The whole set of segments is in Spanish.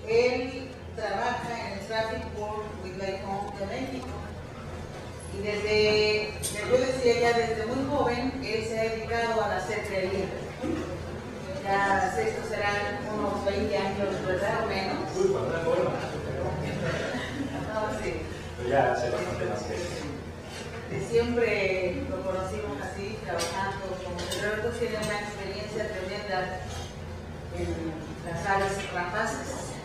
Él trabaja en el Traffic Board Wildlife Home de México. Y yo decía ya desde muy joven, él se ha dedicado a la cetrería. Ya estos serán unos 20 años, ¿verdad? O menos. Uy, cuando era joven. No, sí. Pero ya hace bastante más que eso. Siempre lo conocimos así, trabajando como Roberto. Tiene una experiencia tremenda en las aves rapaces.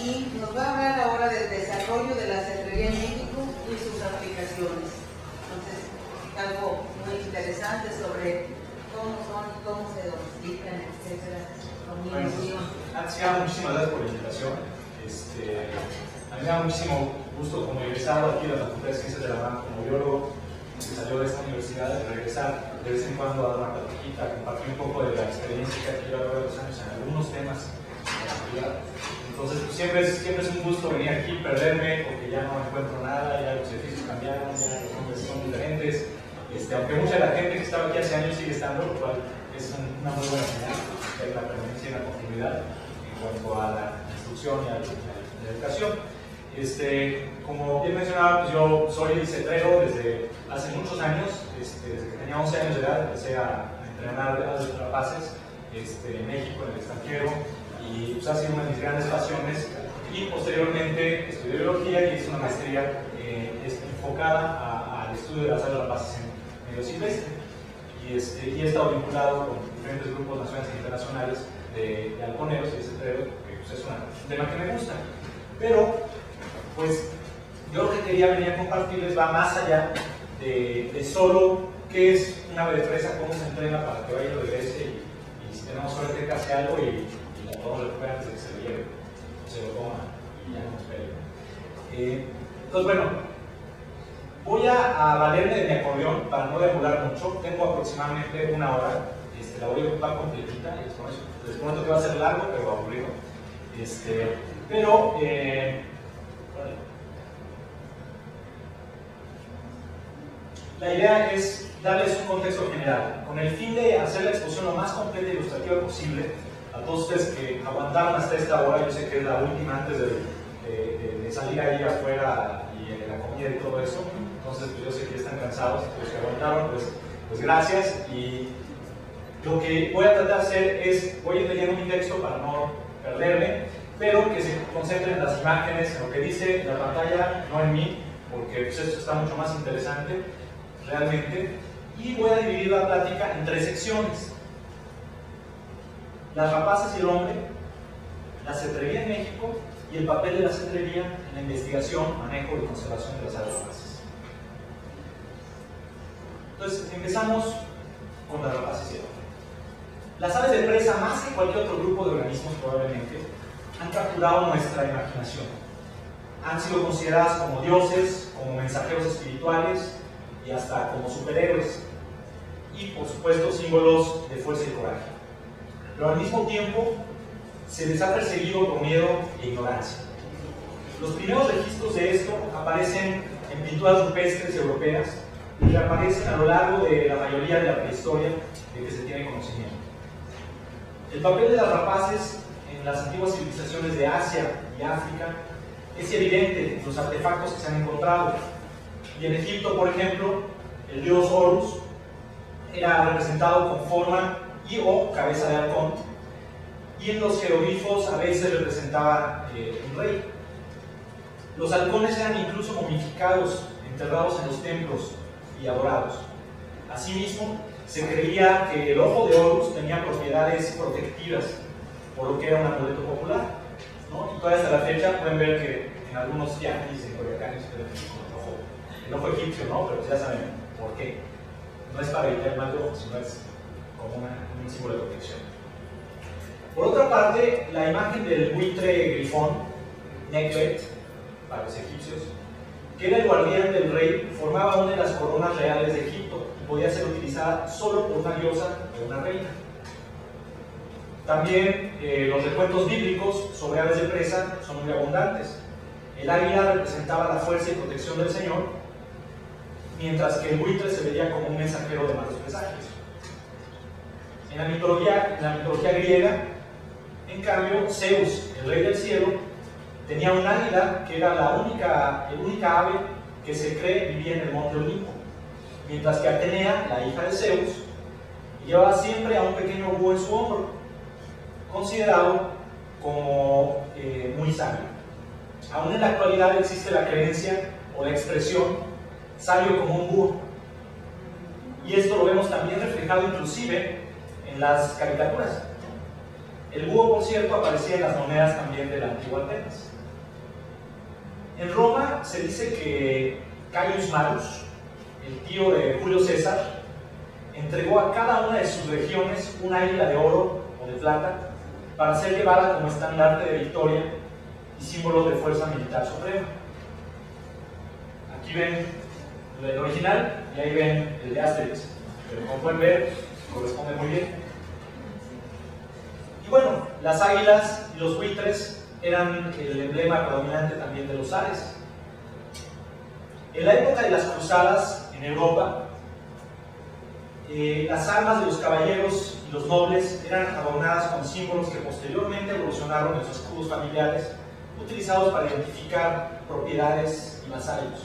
Y nos va a hablar ahora del desarrollo de la cetrería en México y sus aplicaciones. Entonces, algo muy interesante sobre cómo son y cómo se domestican, etcétera. Bueno, antes que nada, muchísimas gracias por la invitación. A mí me da muchísimo gusto como egresado aquí de la Facultad de Ciencias de la UNAM, como biólogo que salió de esta universidad, de regresar de vez en cuando a dar una platiquita, compartir un poco de la experiencia que he adquirido a lo largo de los años en algunos temas de la actividad. Entonces, pues, siempre es un gusto venir aquí, perderme, porque ya no encuentro nada, ya los edificios cambiaron, ya los nombres son diferentes. Aunque mucha de la gente que estaba aquí hace años sigue estando, lo cual es una muy buena señal, que hay una permanencia y una continuidad en cuanto a la instrucción y a la educación. Como bien mencionaba, pues yo soy cetrero desde hace muchos años, desde que tenía 11 años de edad empecé a entrenar aves rapaces en México, en el extranjero, y pues ha sido una de mis grandes pasiones. Y posteriormente estudié biología y hice una maestría enfocada al estudio de las aves rapaces en medio silvestre. Y he estado vinculado con diferentes grupos nacionales e internacionales de halconeros y de cetreros, que pues, es un tema que me gusta. Pero pues yo lo que quería venir a compartirles va más allá de solo qué es una ave de presa, cómo se entrena para que vaya y regrese y si tenemos suerte que hace algo y la podemos recuperar antes de que se lo lleve, se lo coma y ya no espere. Entonces bueno, voy a valerme de mi acordeón para no demorar mucho. Tengo aproximadamente una hora, la voy a ocupar completita y les prometo que va a ser largo pero aburrido. La idea es darles un contexto general, con el fin de hacer la exposición lo más completa y ilustrativa posible a todos ustedes que aguantaron hasta esta hora. Yo sé que es la última antes de salir ahí afuera y en la comida y todo eso, entonces pues yo sé que están cansados, los que aguantaron, pues gracias. Y lo que voy a tratar de hacer es, voy a ir leyendo mi texto para no perderme, pero que se concentren en las imágenes, en lo que dice la pantalla, no en mí, porque pues, esto está mucho más interesante realmente. Y voy a dividir la plática en 3 secciones: las rapaces y el hombre, la cetrería en México y el papel de la cetrería en la investigación, manejo y conservación de las aves rapaces. Entonces, empezamos con las rapaces y el hombre. Las aves de presa, más que cualquier otro grupo de organismos probablemente, han capturado nuestra imaginación. Han sido consideradas como dioses, como mensajeros espirituales y hasta como superhéroes. Y por supuesto símbolos de fuerza y coraje. Pero al mismo tiempo se les ha perseguido por miedo e ignorancia. Los primeros registros de esto aparecen en pinturas rupestres europeas y reaparecen a lo largo de la mayoría de la prehistoria de que se tiene conocimiento. El papel de las rapaces en las antiguas civilizaciones de Asia y África es evidente en los artefactos que se han encontrado. Y en Egipto, por ejemplo, el dios Horus era representado con forma y o cabeza de halcón, y en los jeroglifos a veces representaba un rey. Los halcones eran incluso momificados, enterrados en los templos y adorados. Asimismo, se creía que el ojo de Horus tenía propiedades protectivas, por lo que era un amuleto popular, ¿no? Y todavía hasta la fecha pueden ver que en algunos yaquis, en Coyoacán, el ojo egipcio, ¿no? Pero ya saben por qué. No es para evitar el mal de ojo, sino es como un símbolo de protección. Por otra parte, la imagen del buitre grifón, Nekhbet, para los egipcios, que era el guardián del rey, formaba una de las coronas reales de Egipto y podía ser utilizada solo por una diosa o una reina. También los recuentos bíblicos sobre aves de presa son muy abundantes. El águila representaba la fuerza y protección del Señor, mientras que el buitre se veía como un mensajero de malos presagios. En la mitología griega, En cambio, Zeus, el rey del cielo, tenía un águila que era la única ave que se cree vivía en el monte Olimpo, mientras que Atenea, la hija de Zeus, llevaba siempre a un pequeño búho en su hombro, considerado como muy sabio. Aún en la actualidad existe la creencia o la expresión sabio como un búho, y esto lo vemos también reflejado inclusive en las caricaturas. El búho, por cierto, aparecía en las monedas también de la antigua Atenas. En Roma se dice que Caius Marus, el tío de Julio César, entregó a cada una de sus regiones un águila de oro o de plata para ser llevada como estandarte de victoria y símbolo de fuerza militar suprema. Aquí ven el original y ahí ven el de Asterix, pero como pueden ver, corresponde muy bien. Y bueno, las águilas y los buitres eran el emblema predominante también de los zares. En la época de las cruzadas en Europa, las armas de los caballeros y los nobles eran adornadas con símbolos que posteriormente evolucionaron en sus escudos familiares, utilizados para identificar propiedades y vasallos,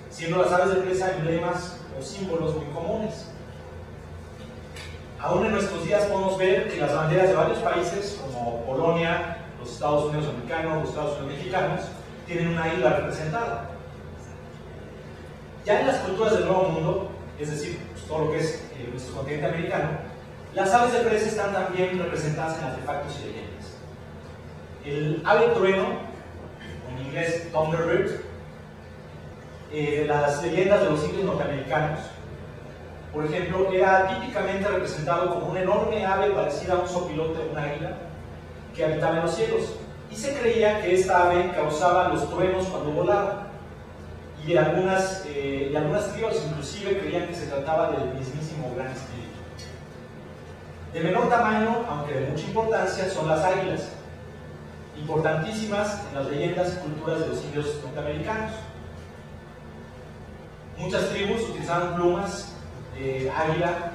siendo las aves de presa emblemas o símbolos muy comunes. Aún en nuestros días podemos ver que las banderas de varios países, como Polonia, los Estados Unidos americanos, los Estados Unidos mexicanos, tienen una águila representada. Ya en las culturas del Nuevo Mundo, es decir, pues, todo lo que es nuestro continente americano, las aves de presa están también representadas en artefactos y leyendas. El ave trueno, o en inglés Thunderbird, las leyendas de los indios norteamericanos, por ejemplo, era típicamente representado como una enorme ave parecida a un sopilote o un águila que habitaba en los cielos, y se creía que esta ave causaba los truenos cuando volaba, y algunas tribus inclusive creían que se trataba del mismísimo Gran Espíritu. De menor tamaño, aunque de mucha importancia, son las águilas, importantísimas en las leyendas y culturas de los indios norteamericanos. Muchas tribus utilizaban plumas de águila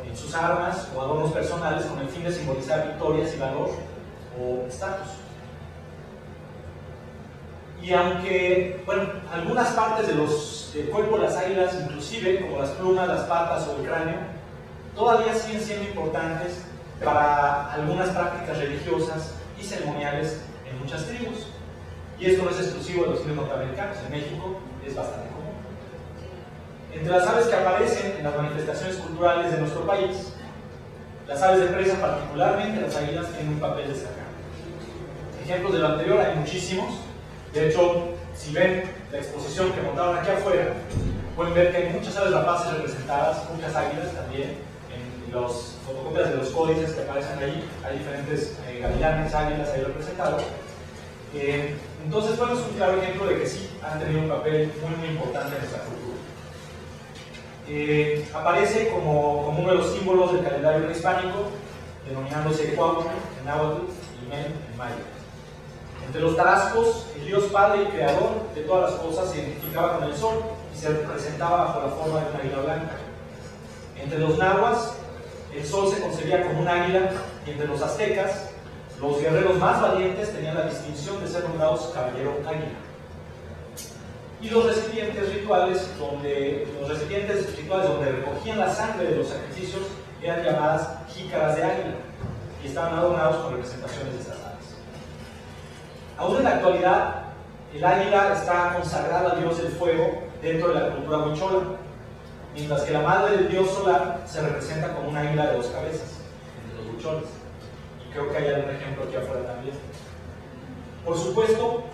en sus armas o adornos personales con el fin de simbolizar victorias y valor o estatus. Y aunque, bueno, algunas partes del cuerpo de las águilas, inclusive como las plumas, las patas o el cráneo, todavía siguen siendo importantes para algunas prácticas religiosas y ceremoniales en muchas tribus. Y esto no es exclusivo de los indios norteamericanos, en México es bastante común. Entre las aves que aparecen en las manifestaciones culturales de nuestro país, las aves de presa, particularmente las águilas, tienen un papel destacado. Ejemplos de lo anterior hay muchísimos. De hecho, si ven la exposición que montaron aquí afuera, pueden ver que hay muchas aves rapaces representadas, muchas águilas también. En las fotocopias de los códices que aparecen ahí, hay diferentes gavilanes, águilas ahí representados. Entonces, bueno, es un claro ejemplo de que sí han tenido un papel muy importante en nuestra cultura. Aparece como uno de los símbolos del calendario prehispánico, denominándose Cuauhtémoc en náhuatl y Men en maya. Entre los tarascos, el Dios Padre y Creador de todas las cosas se identificaba con el sol y se representaba bajo la forma de una águila blanca. Entre los nahuas, el sol se concebía como un águila, y entre los aztecas, los guerreros más valientes tenían la distinción de ser nombrados caballero águila. Y los recipientes rituales donde recogían la sangre de los sacrificios eran llamadas jícaras de águila y estaban adornados con representaciones de estas aves. Aún en la actualidad, el águila está consagrada al dios del fuego dentro de la cultura huichola, mientras que la madre del dios solar se representa como un águila de dos cabezas entre los huicholes. Y creo que hay algún ejemplo aquí afuera también. Por supuesto,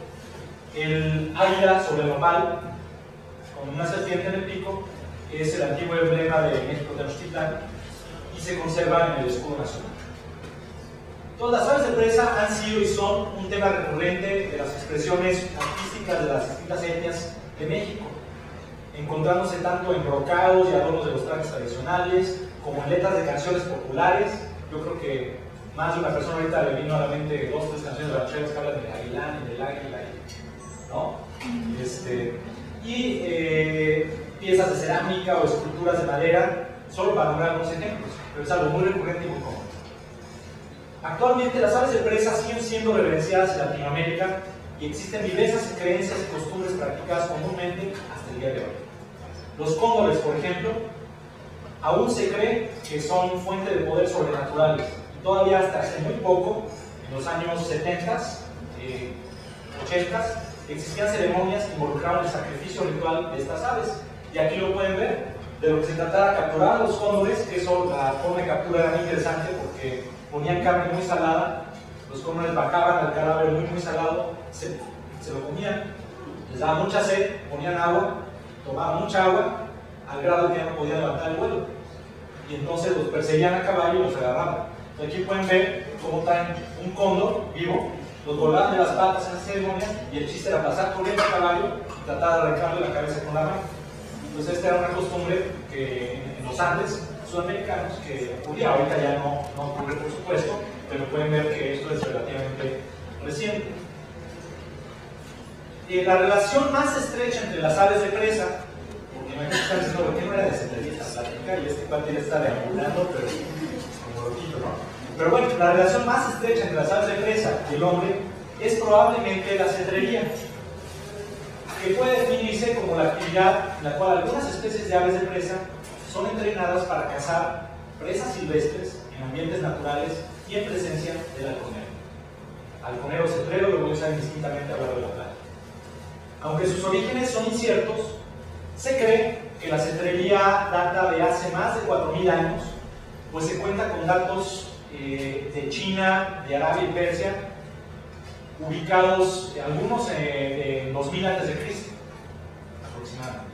el águila sobre el nopal, con una serpiente en el pico, es el antiguo emblema de México Tenochtitlán y se conserva en el escudo nacional. Todas las aves de presa han sido y son un tema recurrente de las expresiones artísticas de las distintas etnias de México, encontrándose tanto en brocados y adornos de los trajes tradicionales, como en letras de canciones populares. Yo creo que más de una persona ahorita le vino a la mente 2 o 3 canciones rancheras que hablan del aguilán y del águila, ¿no? Piezas de cerámica o esculturas de madera, solo para nombrar algunos ejemplos, pero es algo muy recurrente y muy común. Actualmente las aves de presa siguen siendo reverenciadas en Latinoamérica y existen diversas creencias y costumbres practicadas comúnmente hasta el día de hoy. Los cóndores, por ejemplo, aún se cree que son fuente de poder sobrenaturales. Y todavía hasta hace muy poco, en los años 70, 80, existían ceremonias que involucraban el sacrificio ritual de estas aves. Y aquí lo pueden ver, de lo que se trataba capturar a los cóndores, que eso, la forma de captura era muy interesante porque ponían carne muy salada, los cóndores bajaban al cadáver muy salado, se lo comían, les daba mucha sed, ponían agua, tomaban mucha agua, al grado de que ya no podían levantar el vuelo. Y entonces los perseguían a caballo y los agarraban. Entonces aquí pueden ver cómo traen un cóndor vivo, los volaban de las patas en las ceremonias y el chiste era pasar corriendo a caballo y tratar de arrancarle la cabeza con la mano. Entonces esta era una costumbre que en los Andes sudamericanos que ocurría, ahorita ya no ocurre por supuesto, pero pueden ver que esto es relativamente reciente. La relación más estrecha entre las aves de presa, porque me están diciendo ¿por qué no era de centralista plática? Y este cuate ya está deambulando, pero como loquito, ¿no? Pero bueno, la relación más estrecha entre las aves de presa y el hombre es probablemente la cetrería, que puede definirse como la actividad en la cual algunas especies de aves de presa son entrenadas para cazar presas silvestres en ambientes naturales y en presencia del halconero. Halconero cetrero, lo voy a usar indistintamente a lo largo de la playa. Aunque sus orígenes son inciertos, se cree que la cetrería data de hace más de 4000 años, pues se cuenta con datos de China, de Arabia y Persia, ubicados algunos en 2000 a.C. aproximadamente.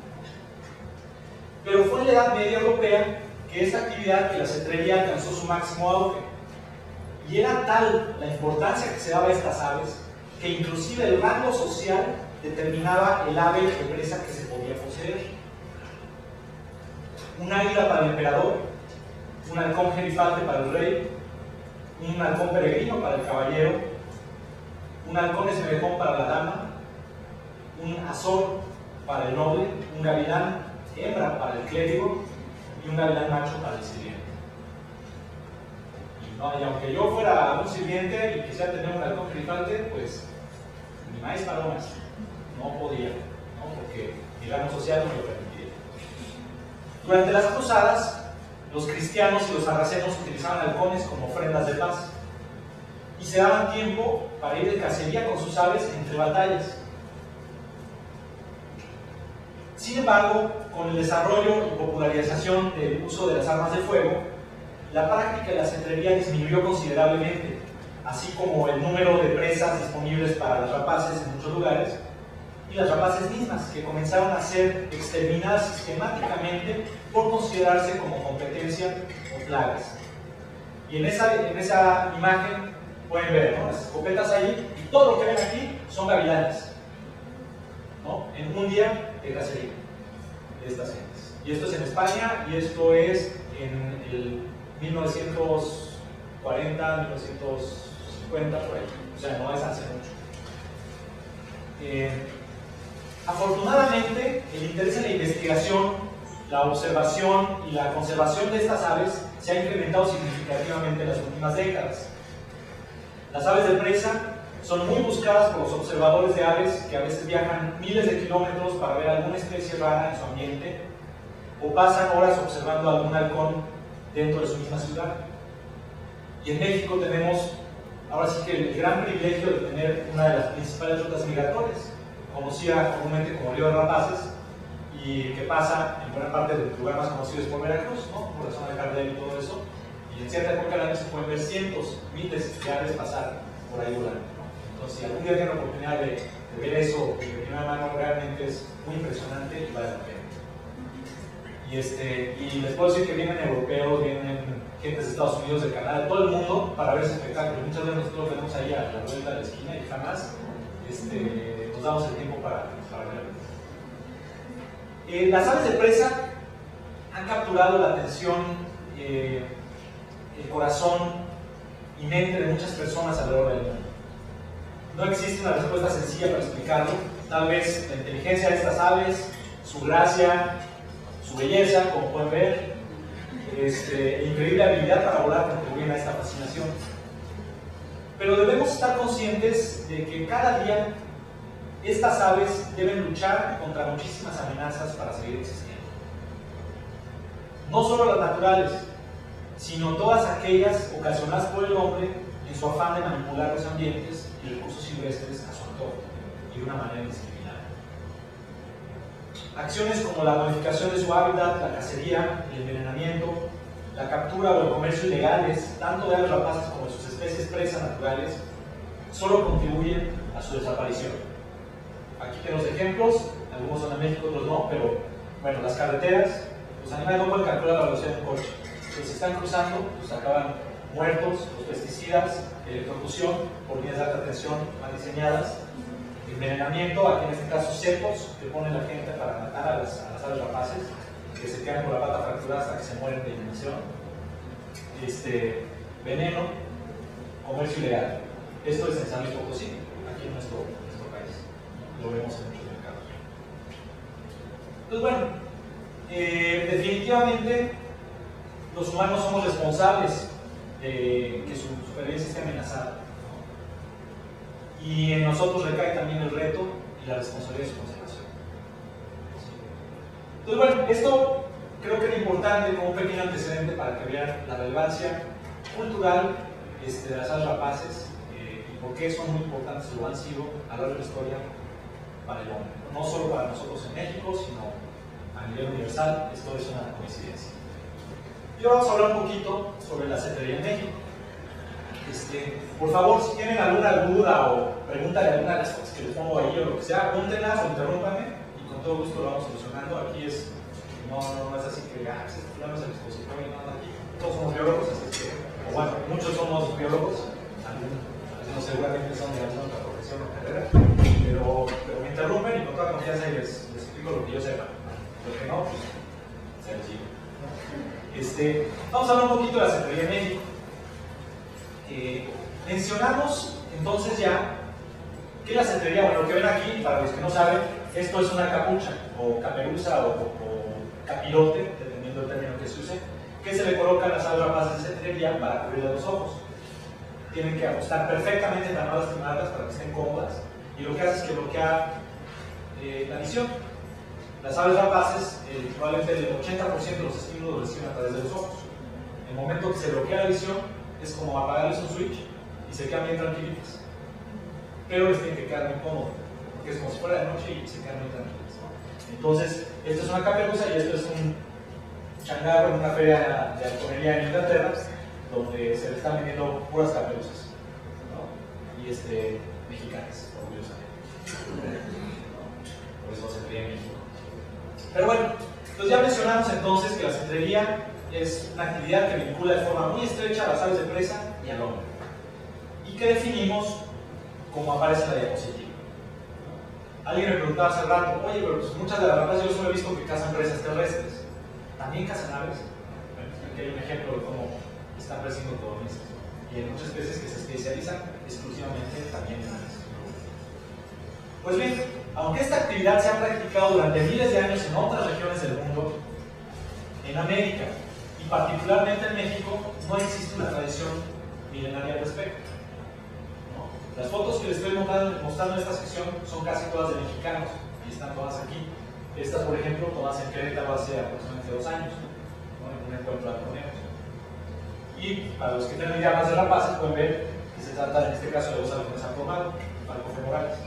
Pero fue en la Edad Media Europea que esta actividad, que la cetrería, alcanzó su máximo auge. Y era tal la importancia que se daba a estas aves, que inclusive el rango social determinaba el ave de presa que se podía poseer. Un águila para el emperador, un halcón gerifalte para el rey, un halcón peregrino para el caballero, un halcón esmejón para la dama, un azor para el noble, un gavilán hembra para el clérigo y un gavilán macho para el sirviente. Y aunque yo fuera un sirviente y quisiera tener un halcón gerifalte, pues ni más palomas, no podía, ¿no? Porque mi rango social no me lo permitía. Durante las cruzadas, los cristianos y los sarracenos utilizaban halcones como ofrendas de paz y se daban tiempo para ir de cacería con sus aves entre batallas. Sin embargo, con el desarrollo y popularización del uso de las armas de fuego, la práctica de la cetrería disminuyó considerablemente, así como el número de presas disponibles para las rapaces en muchos lugares, y las rapaces mismas, que comenzaron a ser exterminadas sistemáticamente por considerarse como competencia o plagas. Y en esa imagen pueden ver, ¿no?, las escopetas ahí, y todo lo que ven aquí son gavilanes, ¿no?, en un día de cacería de estas gentes. Y esto es en España, y esto es en el 1940, 1950, por ahí. O sea, no es hace mucho. Afortunadamente, el interés en la investigación, la observación y la conservación de estas aves se ha incrementado significativamente en las últimas décadas. Las aves de presa son muy buscadas por los observadores de aves que a veces viajan miles de kilómetros para ver alguna especie rara en su ambiente o pasan horas observando algún halcón dentro de su misma ciudad. Y en México tenemos ahora sí que el gran privilegio de tener una de las principales rutas migratorias, conocida comúnmente como Río de Rapaces, y que pasa en buena parte del lugar más conocido es por Veracruz, ¿no?, por la zona de Cardel y todo eso, y en cierta época del año se pueden ver cientos, miles de aves pasar por ahí volando, ¿no? Entonces, si algún día tienen la oportunidad de ver eso de primera mano, realmente es muy impresionante y vale la pena. Y les puedo decir que vienen europeos, vienen gente de Estados Unidos, de Canadá, de todo el mundo para ver ese espectáculo. Muchas veces nosotros lo vemos ahí a la vuelta de la esquina y jamás nos damos el tiempo para verlo. Las aves de presa han capturado la atención, el corazón y mente de muchas personas alrededor del mundo. No existe una respuesta sencilla para explicarlo. Tal vez la inteligencia de estas aves, su gracia, su belleza, como pueden ver, increíble habilidad para volar contribuyen a esta fascinación. Pero debemos estar conscientes de que cada día estas aves deben luchar contra muchísimas amenazas para seguir existiendo. No solo las naturales, sino todas aquellas ocasionadas por el hombre en su afán de manipular los ambientes y recursos silvestres a su antojo y de una manera indiscriminada. Acciones como la modificación de su hábitat, la cacería, el envenenamiento, la captura o el comercio ilegales, tanto de aves rapaces como de sus especies presas naturales, solo contribuyen a su desaparición. Aquí tenemos ejemplos, algunos son en México, otros no, pero bueno, las carreteras, los animales no pueden calcular la velocidad de un coche. Entonces, si están cruzando, pues acaban muertos, los pesticidas, electrocución por líneas de alta tensión mal diseñadas, envenenamiento, aquí en este caso cepos que pone la gente para matar a las aves rapaces, que se quedan con la pata fracturada hasta que se mueren de inanición, veneno, comercio ilegal. Esto es en San Luis Potosí, aquí en nuestro país. Lo vemos en muchos mercados. Entonces, bueno, definitivamente los humanos somos responsables de que su supervivencia esté amenazada, ¿no? Y en nosotros recae también el reto y la responsabilidad de su conservación. Entonces, bueno, esto creo que era importante como un pequeño antecedente para que vean la relevancia cultural de las aves rapaces y por qué son muy importantes o lo han sido a lo largo de la historia para el hombre. No solo para nosotros en México, sino a nivel universal. Esto es una coincidencia. Y ahora vamos a hablar un poquito sobre la cetrería en México. Por favor, si tienen alguna duda o pregunta de alguna de las cosas que les pongo ahí o lo que sea, apúntenlas o interrúmpanme y con todo gusto lo vamos solucionando. Aquí no es así que fulano es el expositor y nada aquí. Todos somos biólogos, así que, o bueno, muchos somos biólogos, algunos seguramente son de alguna otra profesión o carrera, pero me interrumpen y con toda confianza les explico lo que yo sepa. Lo que no, pues se les digo. Vamos a hablar un poquito de la cetrería en México. Mencionamos entonces ya que la cetrería, bueno, lo que ven aquí, para los que no saben, esto es una capucha o caperuza o capirote, dependiendo del término que se use, que se le coloca a las aves rapaces de cetrería para cubrirle los ojos. Tienen que ajustar perfectamente para no lastimarlas, para que estén cómodas, y lo que hace es que bloquea la visión. Las aves rapaces, probablemente el 80% de los estímulos los reciben a través de los ojos. En el momento que se bloquea la visión, es como apagarles un switch y se quedan bien tranquilitas. Pero les tiene que quedar muy cómodo, porque es como si fuera de noche y se quedan muy tranquilas, ¿no? Entonces, esto es una caperuza y esto es un changarro en una feria de halconería en Inglaterra, donde se le están vendiendo puras caperuzas, ¿no? Y mexicanas, orgullosamente. Por eso se cría en México. Pero bueno, entonces ya mencionamos entonces que la cetrería es una actividad que vincula de forma muy estrecha a las aves de presa y al hombre, y que definimos como aparece en la diapositiva. Alguien me preguntaba hace rato, oye, pero pues muchas de las rapaces yo solo he visto que cazan presas terrestres. ¿También cazan aves? Bueno, aquí hay un ejemplo de cómo están persiguiendo codornices. Y hay muchas especies que se especializan exclusivamente también en aves. Pues bien, aunque esta actividad se ha practicado durante miles de años en otras regiones del mundo, en América y particularmente en México no existe una tradición milenaria al respecto. Las fotos que les estoy mostrando en esta sección son casi todas de mexicanos y están todas aquí. Estas, por ejemplo, todas en Querétaro hace aproximadamente 2 años, ¿no? En un encuentro de halconeros. Y para los que tienen ideas más de rapaces, pueden ver que se trata en este caso de 2 halcones aplomados, falcofemorales.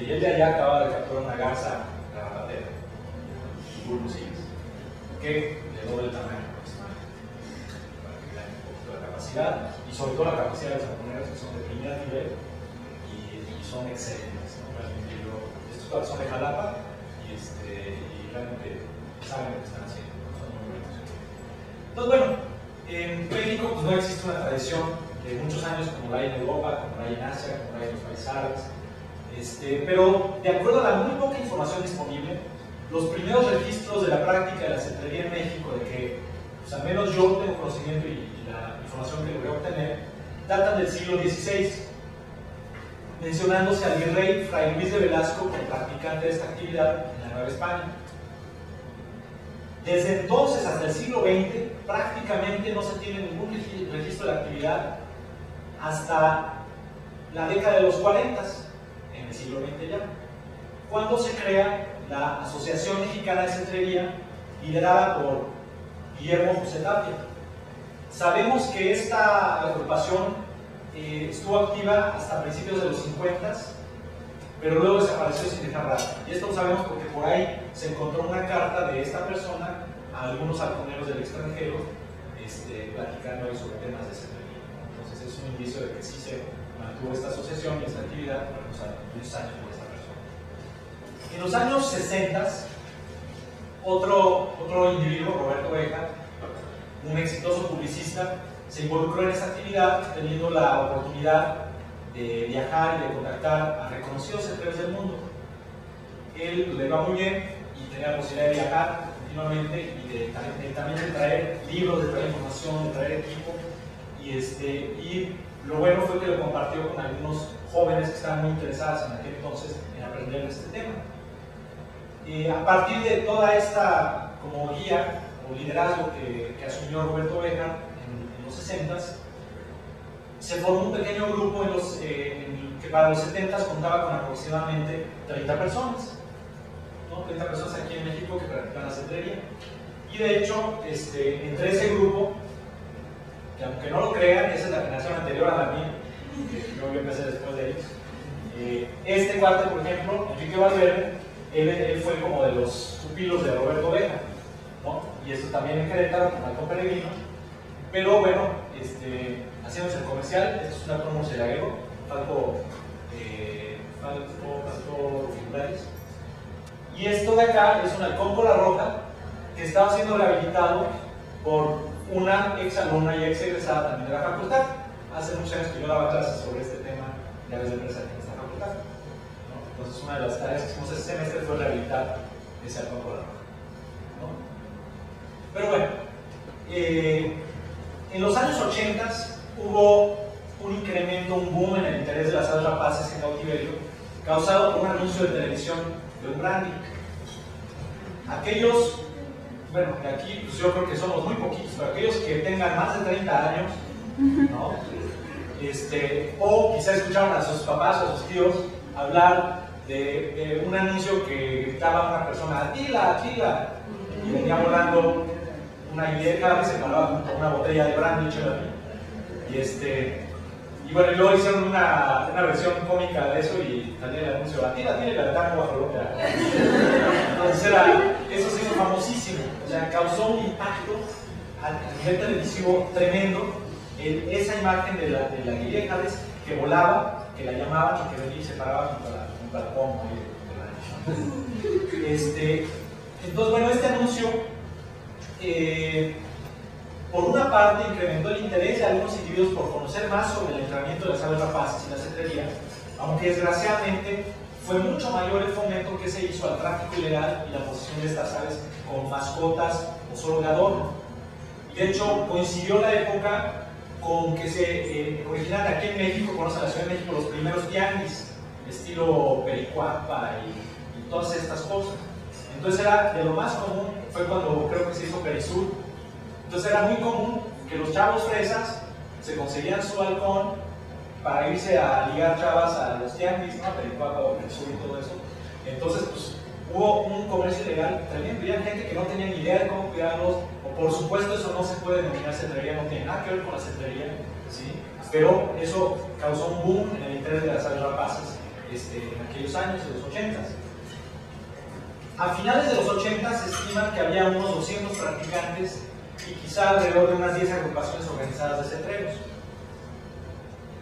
Y el de allá acaba de capturar una garza garrapatera, bulbusiles, que le doble el tamaño aproximadamente, para que vean un poquito la capacidad y sobre todo la capacidad de los halconeros, que son de primer nivel y son excelentes, ¿no? Realmente estos son de Jalapa y realmente saben lo que están haciendo, ¿no? Son muy buenos. Entonces, bueno, en México pues, no existe una tradición de muchos años como la hay en Europa, como la hay en Asia, como la hay en los países árabes. Pero de acuerdo a la muy poca información disponible, los primeros registros de la práctica de la cetrería en México, de que pues, al menos yo tengo conocimiento y la información que logré obtener, datan del siglo XVI, mencionándose al virrey Fray Luis de Velasco como practicante de esta actividad en la Nueva España. Desde entonces hasta el siglo XX prácticamente no se tiene ningún registro de la actividad hasta la década de los 40, en el siglo XX ya, cuando se crea la Asociación Mexicana de Cetrería, liderada por Guillermo José Tapia. Sabemos que esta agrupación estuvo activa hasta principios de los 50, pero luego desapareció sin dejar rastro. Y esto lo sabemos porque por ahí se encontró una carta de esta persona a algunos halconeros del extranjero, platicando ahí sobre temas de cetrería. Entonces es un indicio de que sí se mantuvo esta asociación y esta actividad por unos años por esta persona. En los años 60, otro individuo, Roberto Bejar, un exitoso publicista, se involucró en esta actividad teniendo la oportunidad de viajar y de contactar a reconocidos cetreros del mundo. Él le iba muy bien y tenía la posibilidad de viajar continuamente y también de traer libros, de traer información, de traer equipo. Y lo bueno fue que lo compartió con algunos jóvenes que estaban muy interesados en aquel entonces en aprender de este tema. A partir de toda esta como guía o liderazgo que asumió Roberto Bejar en los 60s, se formó un pequeño grupo que para los 70s contaba con aproximadamente 30 personas, ¿no? 30 personas aquí en México que practican la cetrería. Y de hecho, entre ese grupo, que aunque no lo crean, esa es la generación anterior a la mía, yo empecé después de ellos. Este cuate, por ejemplo, Enrique Valverde, él fue como de los pupilos de Roberto Bejar, ¿no? Y esto también en Querétaro, con Halcón Peregrino. Pero bueno, haciéndose el comercial, esto es un halcón murcielaguero, falco figuraris. Y esto de acá es un halcón cola roja que estaba siendo rehabilitado por una ex alumna y ex egresada también de la facultad. Hace muchos años que yo daba clases sobre este tema de aves de presa en esta facultad, ¿no? Entonces una de las tareas que hicimos ese semestre fue rehabilitar ese halcón cola roja, ¿no? Pero bueno, en los años 80 hubo un incremento, un boom en el interés de las aves rapaces en cautiverio, causado por un anuncio de televisión de un branding. Aquellos, bueno, de aquí pues yo creo que somos muy poquitos, pero aquellos que tengan más de 30 años, ¿no? O quizá escucharon a sus papás o a sus tíos hablar de un anuncio que gritaba a una persona, "Atila, Atila", y venía volando una vieja y se paraba junto a una botella de brandy, y bueno, luego hicieron una versión cómica de eso y salía el anuncio, "Atila, Atila", y la verdad no bajó. Entonces eso se hizo famosísimo, o sea, causó un impacto a nivel televisivo tremendo, esa imagen de la vieja que volaba, que la llamaban y que venía y se paraba junto a la pompa. Entonces, bueno, este anuncio por una parte incrementó el interés de algunos individuos por conocer más sobre el entrenamiento de las aves rapaces y la cetrería, aunque desgraciadamente fue mucho mayor el fomento que se hizo al tráfico ilegal y la posesión de estas aves como mascotas o solo de adorno. Y de hecho coincidió la época con que se originaron aquí en México, conocen la Ciudad de México, los primeros tianguis, estilo Pericuapa y todas estas cosas. Entonces era de lo más común, fue cuando creo que se hizo Perisur. Entonces era muy común que los chavos fresas se conseguían su halcón para irse a ligar chavas a los tianguis, ¿no? Pericuapa o Perisur y todo eso. Entonces pues hubo un comercio ilegal tremendo, había gente que no tenía ni idea de cómo cuidarlos, o por supuesto eso no se puede denominar cetrería, no tiene nada que ver con la cetrería, ¿sí? Pero eso causó un boom en el interés de las aves rapaces en aquellos años, en los 80s. A finales de los 80 se estima que había unos 200 practicantes y quizá alrededor de unas 10 agrupaciones organizadas de cetreros.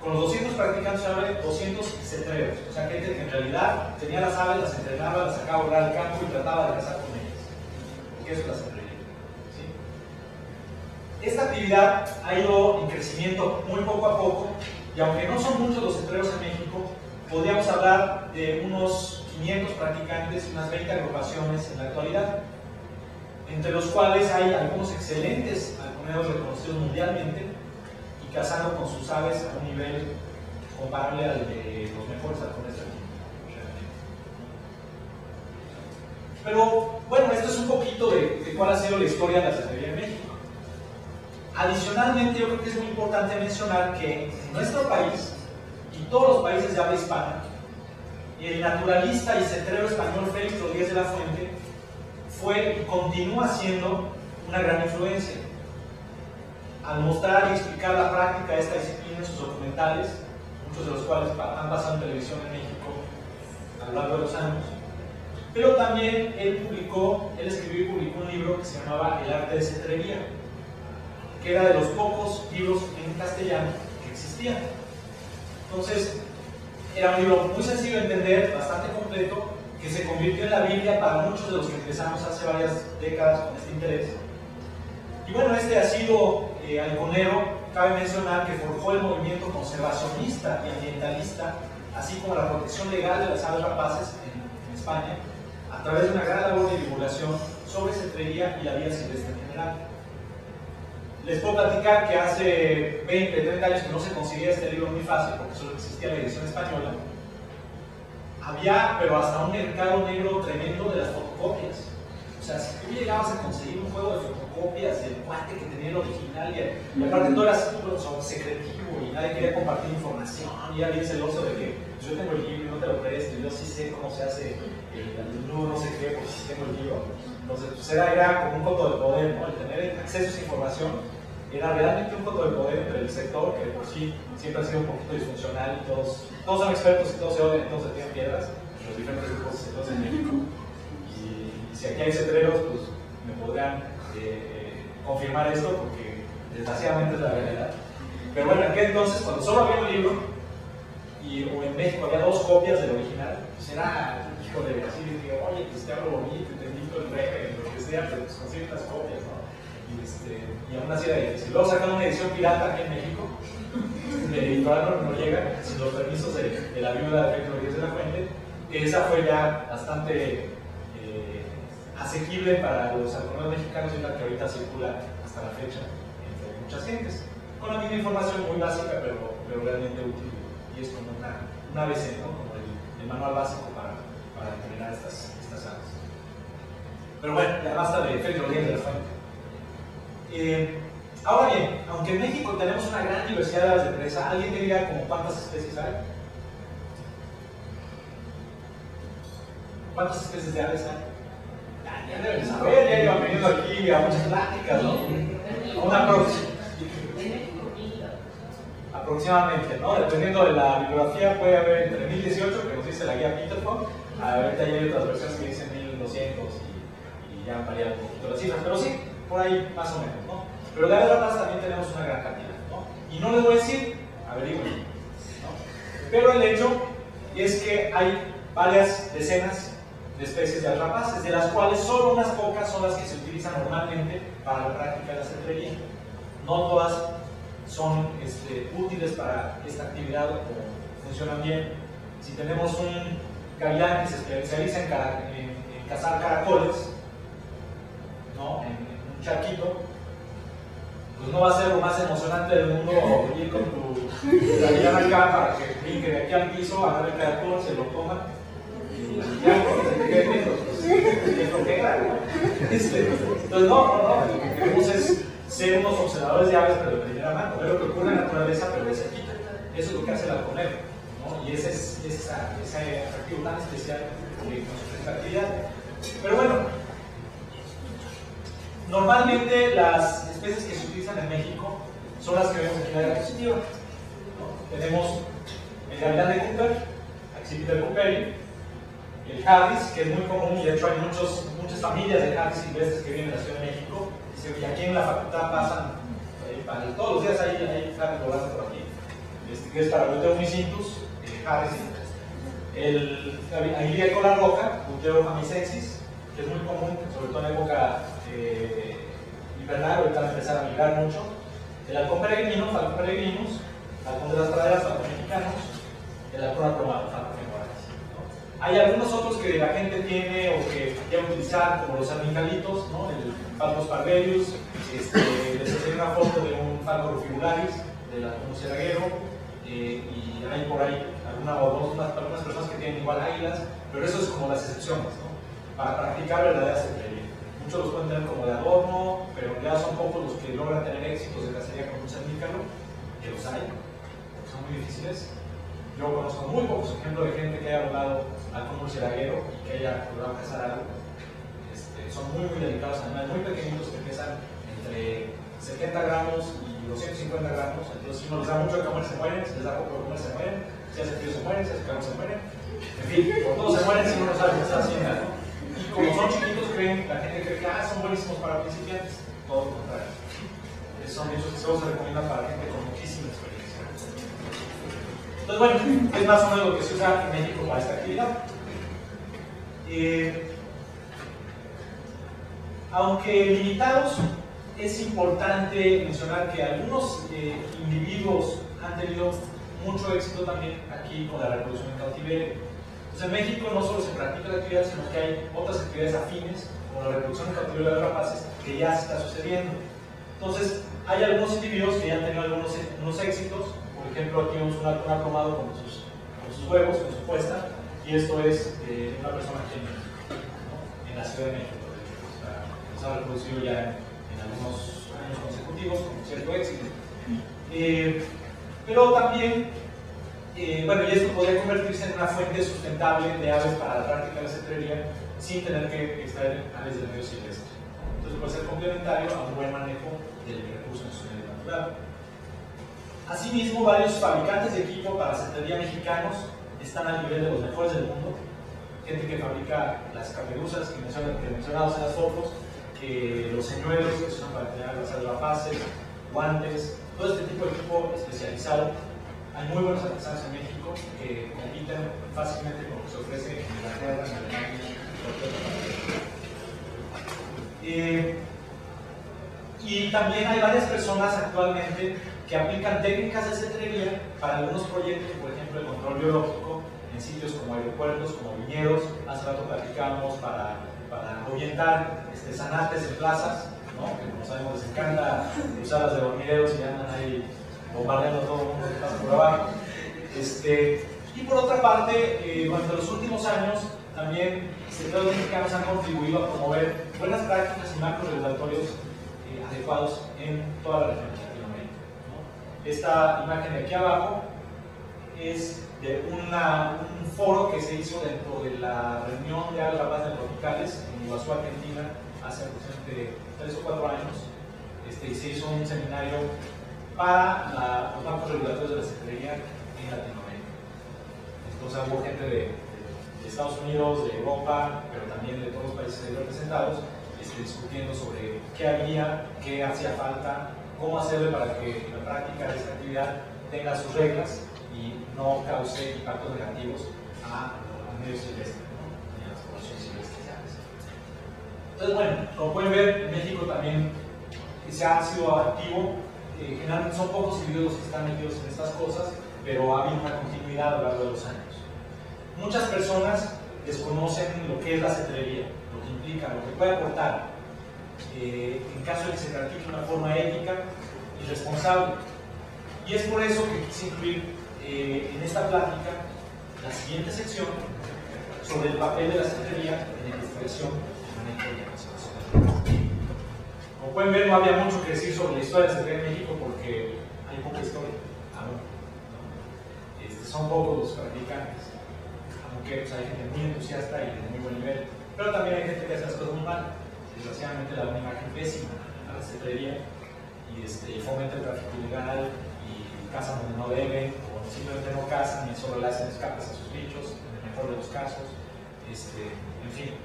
Con los 200 practicantes se habla de 200 cetreros, o sea, gente que en realidad tenía las aves, las entrenaba, las sacaba a volar al campo y trataba de cazar con ellas. Porque eso es la cetrería, ¿sí? Esta actividad ha ido en crecimiento muy poco a poco, y aunque no son muchos los cetreros en México, podríamos hablar de unos 500 practicantes y unas 20 agrupaciones en la actualidad, entre los cuales hay algunos excelentes halconeros reconocidos mundialmente y cazando con sus aves a un nivel comparable al de los mejores halcones del mundo, realmente. Pero bueno, esto es un poquito de cuál ha sido la historia de la cetrería en México. Adicionalmente, yo creo que es muy importante mencionar que en nuestro país y todos los países de habla hispana, el naturalista y cetrero español Félix Rodríguez de la Fuente fue y continúa siendo una gran influencia. Al mostrar y explicar la práctica de esta disciplina en sus documentales, muchos de los cuales han pasado en televisión en México a lo largo de los años, pero también él escribió y publicó un libro que se llamaba El arte de cetrería, que era de los pocos libros en castellano que existían. Entonces, era un libro muy sencillo de entender, bastante completo, que se convirtió en la Biblia para muchos de los que empezamos hace varias décadas con este interés. Y bueno, este ha sido halconero. Cabe mencionar que forjó el movimiento conservacionista y ambientalista, así como la protección legal de las aves rapaces en España, a través de una gran labor de divulgación sobre cetrería y la vida silvestre en general. Les puedo platicar que hace 20, 30 años que no se conseguía este libro muy fácil, porque solo existía la edición española. Había, pero hasta un mercado negro tremendo de las fotocopias. O sea, si tú llegabas a conseguir un juego de fotocopias del cuate que tenía el original, y aparte todo era secretivo y nadie quería compartir información, y era bien celoso de que yo tengo el libro y no te lo presto, y yo sí sé cómo se hace el nudo, no sé qué, porque sí tengo el libro. Entonces, pues era como un coto de poder, ¿no? El tener acceso a esa información era realmente un coto de poder entre el sector, que por sí siempre ha sido un poquito disfuncional, y todos son expertos y todos se odian, todos se tiran piedras, los diferentes grupos de sectores en México. Y si aquí hay cetreros, pues me podrán confirmar esto, porque desgraciadamente es la realidad. Pero bueno, en aquel entonces, cuando solo había un libro, o en México había 2 copias del original, pues era, híjole, así de que, oye, pues te hablo bonito, te invito el régimen, lo que sea, pero pues consigue las copias, ¿no? Y aún así era difícil. Luego sacaron una edición pirata aquí en México, el editorial no llega, sin los permisos de la viuda de Félix Rodríguez de la Fuente, que esa fue ya bastante asequible para los halconeros mexicanos, y la que ahorita circula hasta la fecha entre muchas gentes, con la misma información muy básica, pero realmente útil, y es como una ABC, ¿no? Como el manual básico para determinar estas aves. Pero bueno, ya basta de Félix Rodríguez de la Fuente. Ahora bien, aunque en México tenemos una gran diversidad de aves de presa, ¿alguien me diga como cuántas especies hay? ¿Cuántas especies de aves hay? Ya deben saber, ya iban veniendo aquí a muchas pláticas, ¿no? Aproximadamente, ¿no? Dependiendo de la bibliografía, puede haber entre 1018, que nos dice la guía Peterson, ahorita ya hay otras versiones que dicen 1200 y ya han variado un poquito las cifras, pero sí, por ahí más o menos, ¿no? Pero de aves rapaces también tenemos una gran cantidad, ¿no? Y no les voy a decir, averigüen, ¿no? Pero el hecho es que hay varias decenas de especies de aves rapaces, de las cuales solo unas pocas son las que se utilizan normalmente para la práctica de la cetrería. No todas son útiles para esta actividad o funcionan bien. Si tenemos un gavilán que se especializa en cazar caracoles, ¿no? En un charquito, pues no va a ser lo más emocionante del mundo ir con tu gavilán acá para que brinque de aquí al piso, agarre el caracol, se lo coma y ya, se te quede viendo, pues es lo que era, ¿no? Entonces no, lo que queremos es ser unos observadores de aves, pero de primera mano, ver lo que ocurre en la naturaleza, pero de cerquita. Eso es lo que hace el halconero, ¿no? Y ese atractivo tan especial que nos ofrece la actividad. Pero bueno, normalmente las especies que se utilizan en México son las que vemos aquí en la diapositiva, ¿no? Tenemos el gavilán de Cooper, Accipiter cooperi, el Harris, que es muy común, y de hecho hay muchas familias de Harris silvestres que viven en la Ciudad de México, y aquí en la facultad pasan, todos los días hay Harris volando por aquí, que es para Buteo omnicintus, Harris silvestre. El Aguilia de cola roja, Buteo hamisexis, que es muy común, sobre todo en época invernal, ahorita va a empezar a migrar mucho. El halcón peregrino, Falcon peregrinus, halcón de las praderas, Falcon mexicanos, el halcón aplomado, Falcon femoralis, ¿no? Hay algunos otros que la gente tiene o que quiere utilizar, como los amicalitos, ¿no? El Falcus parverius, les enseño una foto de un Falcon rufibularis, del halcón ceraguero, y hay por ahí algunas personas que tienen igual águilas, pero eso es como las excepciones, ¿no? Para practicar verdadera cetrería. muchos los pueden tener como de adorno, pero en realidad son pocos los que logran tener éxitos de cacería con un cernícalo, que los hay, porque son muy difíciles. Yo conozco muy pocos ejemplos de gente que haya logrado algún murcielaguero y que haya logrado cazar algo. Son muy delicados, animales muy pequeñitos que pesan entre 70 gramos y 250 gramos. Entonces, si uno les da mucho de comer, se mueren. Si les da poco de comer, se mueren. Si hace frío, se mueren. Si hace calor, se mueren. En fin, por todos se mueren si uno no sabe qué está haciendo, ¿no? Y como son chiquitos, la gente cree que son buenísimos para principiantes. Todo lo contrario. Son esos que solo se recomiendan para gente con muchísima experiencia. Entonces, bueno, es más o menos lo que se usa en México para esta actividad. Aunque limitados, es importante mencionar que algunos individuos han tenido mucho éxito también aquí con la reproducción en cautiverio. Entonces, en México no solo se practica la actividad, sino que hay otras actividades afines, como la reproducción en cautiverio de rapaces, que ya se está sucediendo. Entonces, hay algunos individuos que ya han tenido algunos éxitos. Por ejemplo, aquí vemos un cromado con sus huevos, con su puesta, y esto es una persona aquí en México, ¿no? En la Ciudad de México. Se ha reproducido ya en algunos años consecutivos con cierto éxito. Pero también, bueno, y esto podría convertirse en una fuente sustentable de aves para la práctica de la cetrería sin tener que extraer aves del medio silvestre. Entonces puede ser complementario a un buen manejo del recurso en su medio natural. Asimismo, varios fabricantes de equipo para cetrería mexicanos están al nivel de los mejores del mundo. Gente que fabrica las capeduzas que mencionamos en las fotos, los señuelos que se usan para crear las rapaces, guantes, todo este tipo de equipo especializado. Hay muy buenos artesanos en México que compiten fácilmente con lo que se ofrece en Inglaterra, en Alemania y otros países. Y también hay varias personas actualmente que aplican técnicas de cetrería para algunos proyectos, por ejemplo el control biológico en sitios como aeropuertos, como viñedos. Hace rato platicábamos para ahuyentar zanates en plazas, ¿no? Que como sabemos les encanta cruzarlas de dormideros y andan ahí bombardeando todo el mundo que pasa por abajo. Y por otra parte, durante los últimos años también cetreros mexicanos han contribuido a promover buenas prácticas y marcos regulatorios adecuados en toda la región de Latinoamérica, ¿no? Esta imagen de aquí abajo es de un foro que se hizo dentro de la reunión de aves rapaces tropicales en Iguazú, Argentina, hace aproximadamente 3 o 4 años, y se hizo un seminario para los marcos regulatorios de la cetrería en Latinoamérica. Entonces hubo gente de Estados Unidos, de Europa, pero también de todos los países ahí representados, discutiendo sobre qué había, qué hacía falta, cómo hacerle para que la práctica de esta actividad tenga sus reglas y no cause impactos negativos al medio silvestre, ¿no? Y a las poblaciones silvestres de aves. Entonces, bueno, como pueden ver, en México también se ha sido activo. Generalmente son pocos individuos que están metidos en estas cosas, pero ha habido una continuidad a lo largo de los años. Muchas personas desconocen lo que es la cetrería, lo que implica, lo que puede aportar, en caso de que se practique de una forma ética y responsable. Y es por eso que quise incluir en esta plática la siguiente sección sobre el papel de la cetrería en la investigación y manejo de la conservación. Como pueden ver, no había mucho que decir sobre la historia de la cetrería en México porque hay poca historia aún, ¿no? Son pocos los practicantes, aunque pues, hay gente muy entusiasta y de muy buen nivel, pero también hay gente que hace las cosas muy mal. Desgraciadamente da una imagen pésima a la cetrería y fomenta el tráfico ilegal y cazan donde no deben, o simplemente no cazan y solo le hacen escapes a sus bichos, en el mejor de los casos. En fin,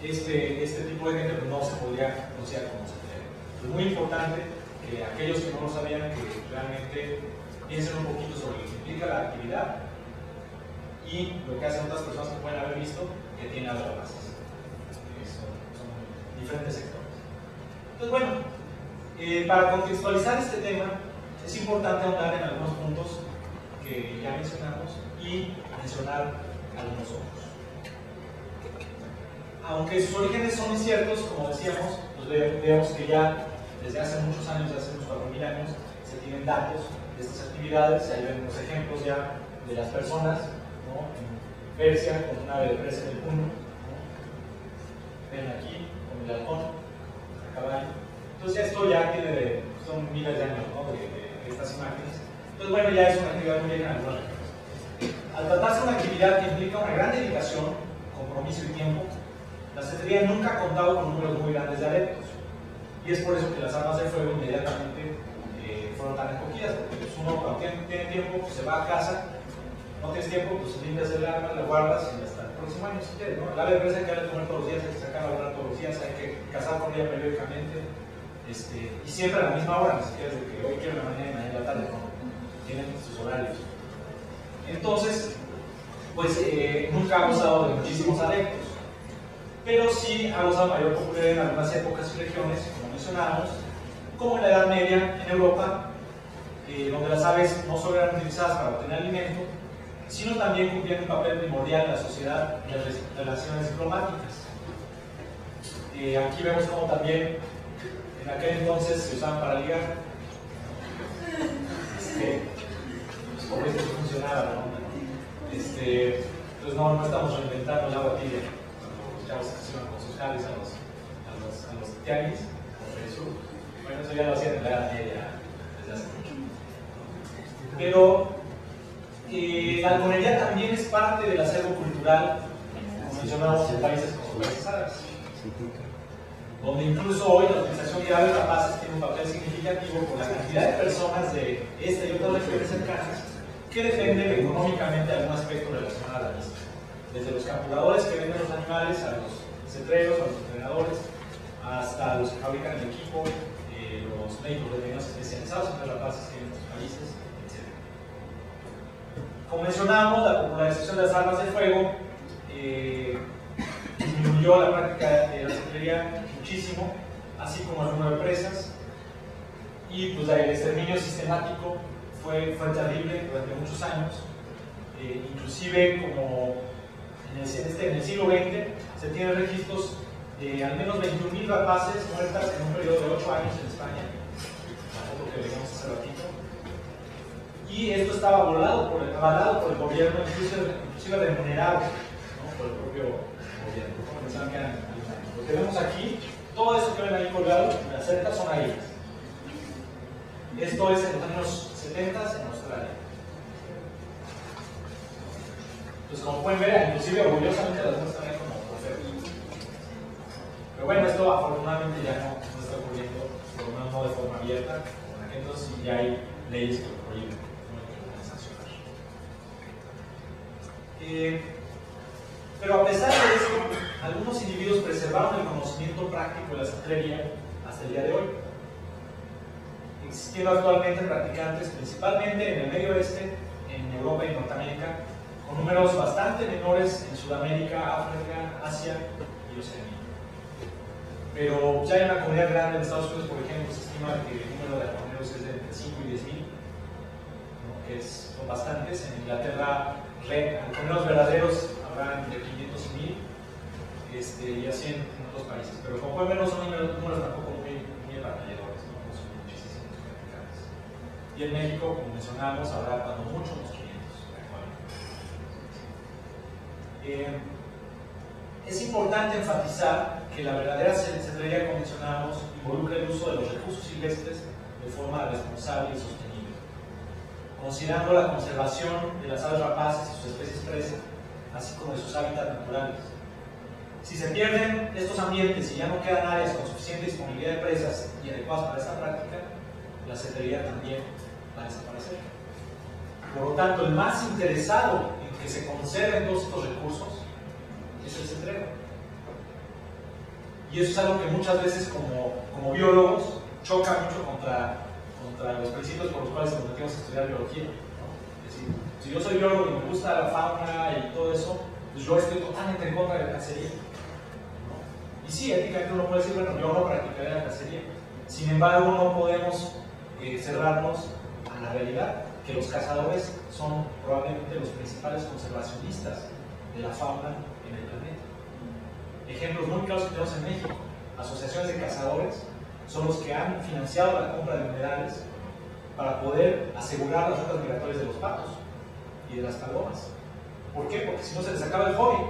este tipo de gente pues, no se podría considerar como cetrería. Es muy importante que aquellos que no lo sabían, que realmente piensen un poquito sobre lo que implica la actividad y lo que hacen otras personas que pueden haber visto que tienen aves rapaces. Son diferentes sectores. Entonces, bueno, para contextualizar este tema, es importante ahondar en algunos puntos que ya mencionamos y mencionar algunos otros. Aunque sus orígenes son inciertos, como decíamos, pues vemos que ya desde hace muchos años, desde hace unos 4.000 años, se tienen datos de estas actividades. Ahí ven los ejemplos ya de las personas, ¿no? En Persia, con un ave de presa en el Puno, ¿no? ven aquí, con el halcón, a caballo. Entonces esto ya tiene son miles de años, ¿no? de estas imágenes. Entonces bueno, ya es una actividad muy bien en algunas regiones. Al tratarse de una actividad que implica una gran dedicación, compromiso y tiempo, la cetrería nunca ha contado con números muy grandes de adeptos. Y es por eso que las armas de fuego inmediatamente fueron tan escogidas, porque pues, uno cuando tiene tiempo pues, se va a casa, no tienes tiempo, pues limpias el arma, la guardas y hasta el próximo año si quieres, ¿no? La verdad hay que darle de comer todos los días, hay que sacar a volar todos los días, hay que cazar con ella periódicamente, y siempre a la misma hora, ni siquiera es de que hoy quiero en la mañana y mañana en la tarde, no, tienen sus horarios. Entonces, pues nunca ha gozado de muchísimos adeptos, pero sí ha gozado mayor popularidad en algunas épocas y regiones, como mencionábamos, como en la Edad Media en Europa, donde las aves no solo eran utilizadas para obtener alimento, sino también cumplían un papel primordial en la sociedad y en las relaciones diplomáticas. Aquí vemos como también en aquel entonces se usaban para ligar. Pues por eso funcionaba, ¿no? Entonces no estamos reinventando el agua tibia cuando los chavos se iban con sus jales a los tianguis, por eso. Bueno, eso ya lo hacían en la Edad Media desde hace mucho. Pero la halconería también es parte del acervo cultural, como mencionamos, en países como los países árabes, donde incluso hoy la utilización de aves rapaces tiene un papel significativo por la cantidad de personas de esta y otras regiones cercanas que defienden económicamente algún aspecto relacionado a la misma. Desde los capturadores que venden los animales, a los cetreros, a los entrenadores, hasta los que fabrican el equipo, los médicos veterinarios especializados en las rapaces que hay en otros países, etc. Como mencionábamos, la popularización de las armas de fuego disminuyó la práctica de la cetrería muchísimo, así como el número de presas, y pues el exterminio sistemático fue terrible durante muchos años. Inclusive como en el siglo XX se tienen registros de al menos 21.000 rapaces muertas en un periodo de 8 años en España, la foto que veíamos hace ratito, y esto estaba avalado por el gobierno, inclusive remunerado, ¿no? Por el propio gobierno. Pensaban que eran alimentos. Lo que vemos aquí, todo esto que ven ahí colgado, de las cercas son águilas. Esto es en los años 70 en Australia. Entonces, como pueden ver, inclusive orgullosamente las muestran ahí como trofeo. Pero bueno, esto afortunadamente ya no está ocurriendo, por lo menos no de forma abierta. Por aquí entonces ya hay leyes que lo prohíben, no hay que sancionar. Pero a pesar de eso, algunos individuos preservaron el conocimiento práctico de la cetrería hasta el día de hoy, existiendo actualmente practicantes principalmente en el Medio Oeste, en Europa y Norteamérica, con números bastante menores en Sudamérica, África, Asia y Oceanía. Pero ya hay una comunidad grande en Estados Unidos, por ejemplo, se estima que el número de halconeros es de entre 5 y 10.000, ¿no? Que son bastantes. En Inglaterra, halconeros verdaderos habrá entre 500 y 1.000, y así en otros países. Pero como pueden ver, no son números tampoco muy batalladores, ¿no? No son muchísimos practicantes. Y en México, como mencionamos, habrá cuando mucho unos 500 actualmente. Es importante enfatizar que la verdadera cetrería, como mencionamos, involucra el uso de los recursos silvestres de forma responsable y sostenible, considerando la conservación de las aves rapaces y sus especies presa, así como de sus hábitats naturales. Si se pierden estos ambientes y ya no quedan áreas con suficiente disponibilidad de presas y adecuadas para esta práctica, la cetrería también va a desaparecer. Por lo tanto, el más interesado en que se conserven todos estos recursos es el cetrero. Y eso es algo que muchas veces como biólogos choca mucho contra los principios por los cuales nos metimos a estudiar biología, ¿no? Es decir, si yo soy biólogo y me gusta la fauna y todo eso, pues yo estoy totalmente en contra de la cacería, ¿no? Y sí, éticamente uno puede decir, bueno, yo no practicaré la cacería. Sin embargo, no podemos cerrarnos a la realidad que los cazadores son probablemente los principales conservacionistas de la fauna en el planeta. Ejemplos muy claros que tenemos en México: asociaciones de cazadores son los que han financiado la compra de humedales para poder asegurar las rutas migratorias de los patos y de las palomas. ¿Por qué? Porque si no se les acaba el hobby.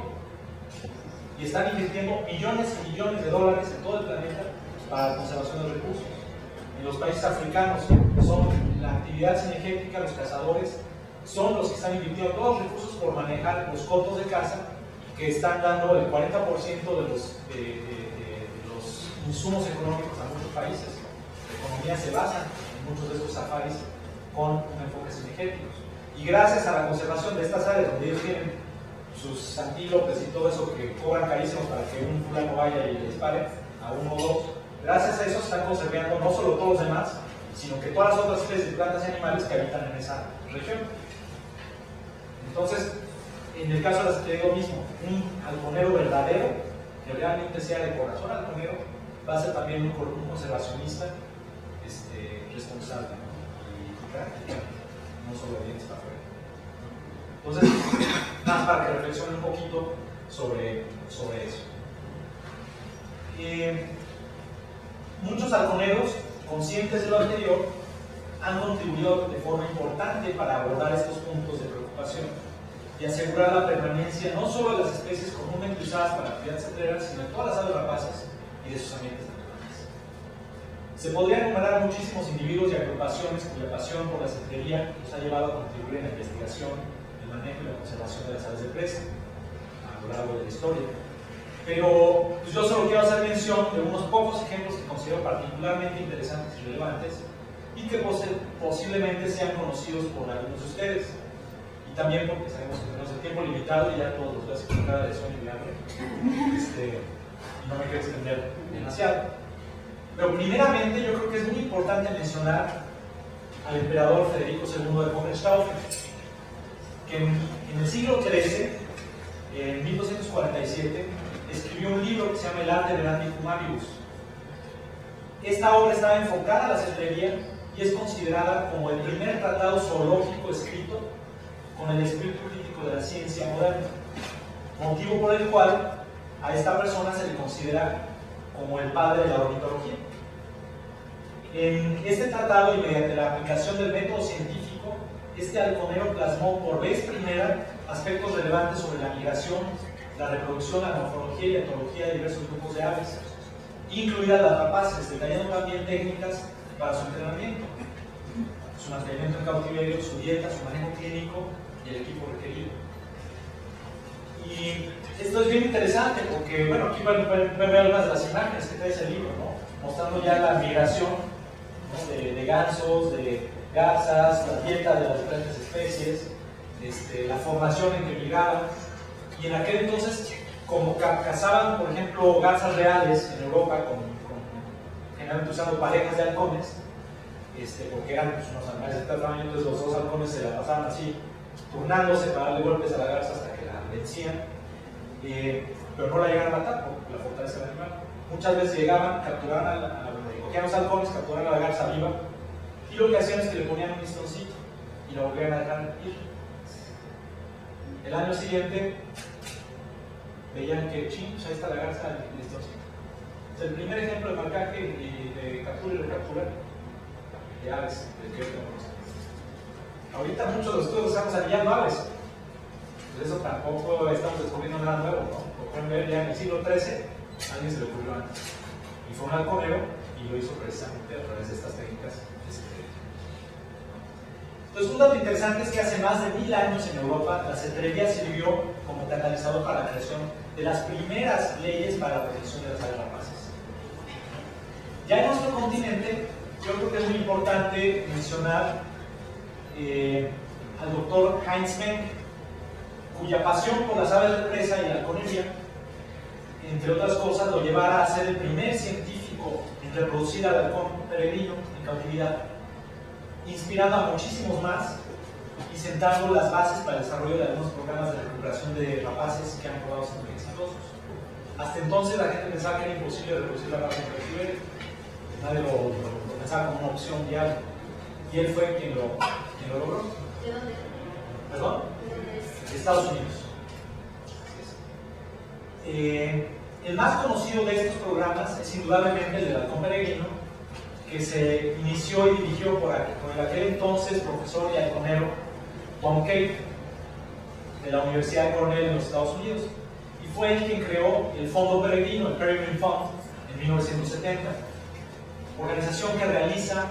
y están invirtiendo millones y millones de dólares en todo el planeta para la conservación de recursos. En los países africanos son la actividad cinegética, los cazadores, son los que están invirtiendo todos los recursos por manejar los cotos de caza, que están dando el 40% de los insumos económicos a muchos países. La economía se basa en muchos de estos safaris con un enfoque cinegético. Y gracias a la conservación de estas áreas donde ellos tienen sus antílopes y todo eso que cobran carísimos para que un fulano vaya y le dispare a uno o dos, gracias a eso están conservando no solo todos los demás, sino que todas las otras especies de plantas y animales que habitan en esa región. Entonces, en el caso de las que digo mismo, un halconero verdadero, que realmente sea de corazón halconero, va a ser también un conservacionista responsable, ¿no? Y práctico, no solo bien está afuera. Entonces, nada más para que reflexionen un poquito sobre eso. Muchos halconeros, conscientes de lo anterior, han contribuido de forma importante para abordar estos puntos de preocupación y asegurar la permanencia no solo de las especies comúnmente usadas para actividad cetrera, sino de todas las aves rapaces y de sus ambientes naturales. Se podrían enumerar muchísimos individuos y agrupaciones cuya pasión por la cetrería los ha llevado a contribuir en la investigación, el manejo y la conservación de las aves de presa a lo largo de la historia. Pero pues yo solo quiero hacer mención de unos pocos ejemplos que considero particularmente interesantes y relevantes y que posiblemente sean conocidos por algunos de ustedes. Y también porque sabemos que tenemos el tiempo limitado y ya todos los días con cara de sueño y hambre, y no me quiero extender demasiado. Pero primeramente yo creo que es muy importante mencionar al emperador Federico II de Hohenstaufen, que en el siglo XIII, en 1247, escribió un libro que se llama El Arte Verandi Fumabibus. Esta obra estaba enfocada a la cetrería y es considerada como el primer tratado zoológico escrito con el espíritu crítico de la ciencia moderna, motivo por el cual a esta persona se le considera como el padre de la ornitología. En este tratado, y mediante la aplicación del método científico, este halconero plasmó por vez primera aspectos relevantes sobre la migración, la reproducción, la morfología y la etología de diversos grupos de aves, incluidas las rapaces, detallando también técnicas para su entrenamiento, su mantenimiento en cautiverio, su dieta, su manejo clínico y el equipo requerido. Y esto es bien interesante porque, bueno, aquí pueden ver algunas de las imágenes que trae ese libro, ¿no? Mostrando ya la migración, ¿no? de gansos, de garzas, la dieta de las diferentes especies, la formación en que migraban. Y en aquel entonces, como cazaban, por ejemplo, garzas reales en Europa, generalmente usando parejas de halcones, porque eran pues, unos animales de tal tamaño, entonces los dos halcones se la pasaban así, turnándose para darle golpes a la garza hasta que la vencían, pero no la llegaban a matar por la fortaleza del animal. Muchas veces llegaban, capturaban cogían los halcones, capturaban a la garza viva, y lo que hacían es que le ponían un listoncito y la volvían a dejar ir. El año siguiente veían que, pues ahí está la garza, el listoncito. Es el primer ejemplo de marcaje y de captura y recaptura de aves del que conocemos. Ahorita muchos de los estudios estamos anillando aves, pues eso tampoco estamos descubriendo nada nuevo, ¿no? Lo pueden ver ya en el siglo XIII, a alguien se le ocurrió antes. Y fue un halconero y lo hizo precisamente a través de estas técnicas de cetrería. Entonces, un dato interesante es que hace más de 1000 años en Europa la cetrería sirvió como catalizador para la creación de las primeras leyes para la protección de las aves rapaces. Ya en nuestro continente, yo creo que es muy importante mencionar al doctor Heinz Menck, cuya pasión por las aves de presa y la halconería, entre otras cosas, lo llevara a ser el primer científico en reproducir al halcón peregrino en cautividad, inspirando a muchísimos más y sentando las bases para el desarrollo de algunos programas de recuperación de rapaces que han probado ser muy exitosos. Hasta entonces la gente pensaba que era imposible reproducir la rapaces en cautiverio, nadie lo pensaba como una opción viable, y él fue quien lo logró. ¿De dónde? ¿Perdón? De Estados Unidos. El más conocido de estos programas es indudablemente el del halcón peregrino, que se inició y dirigió por aquel entonces profesor y halconero Tom Cave de la Universidad de Cornell en los Estados Unidos, y fue el quien creó el Fondo Peregrino, el Peregrine Fund, en 1970. Organización que realiza,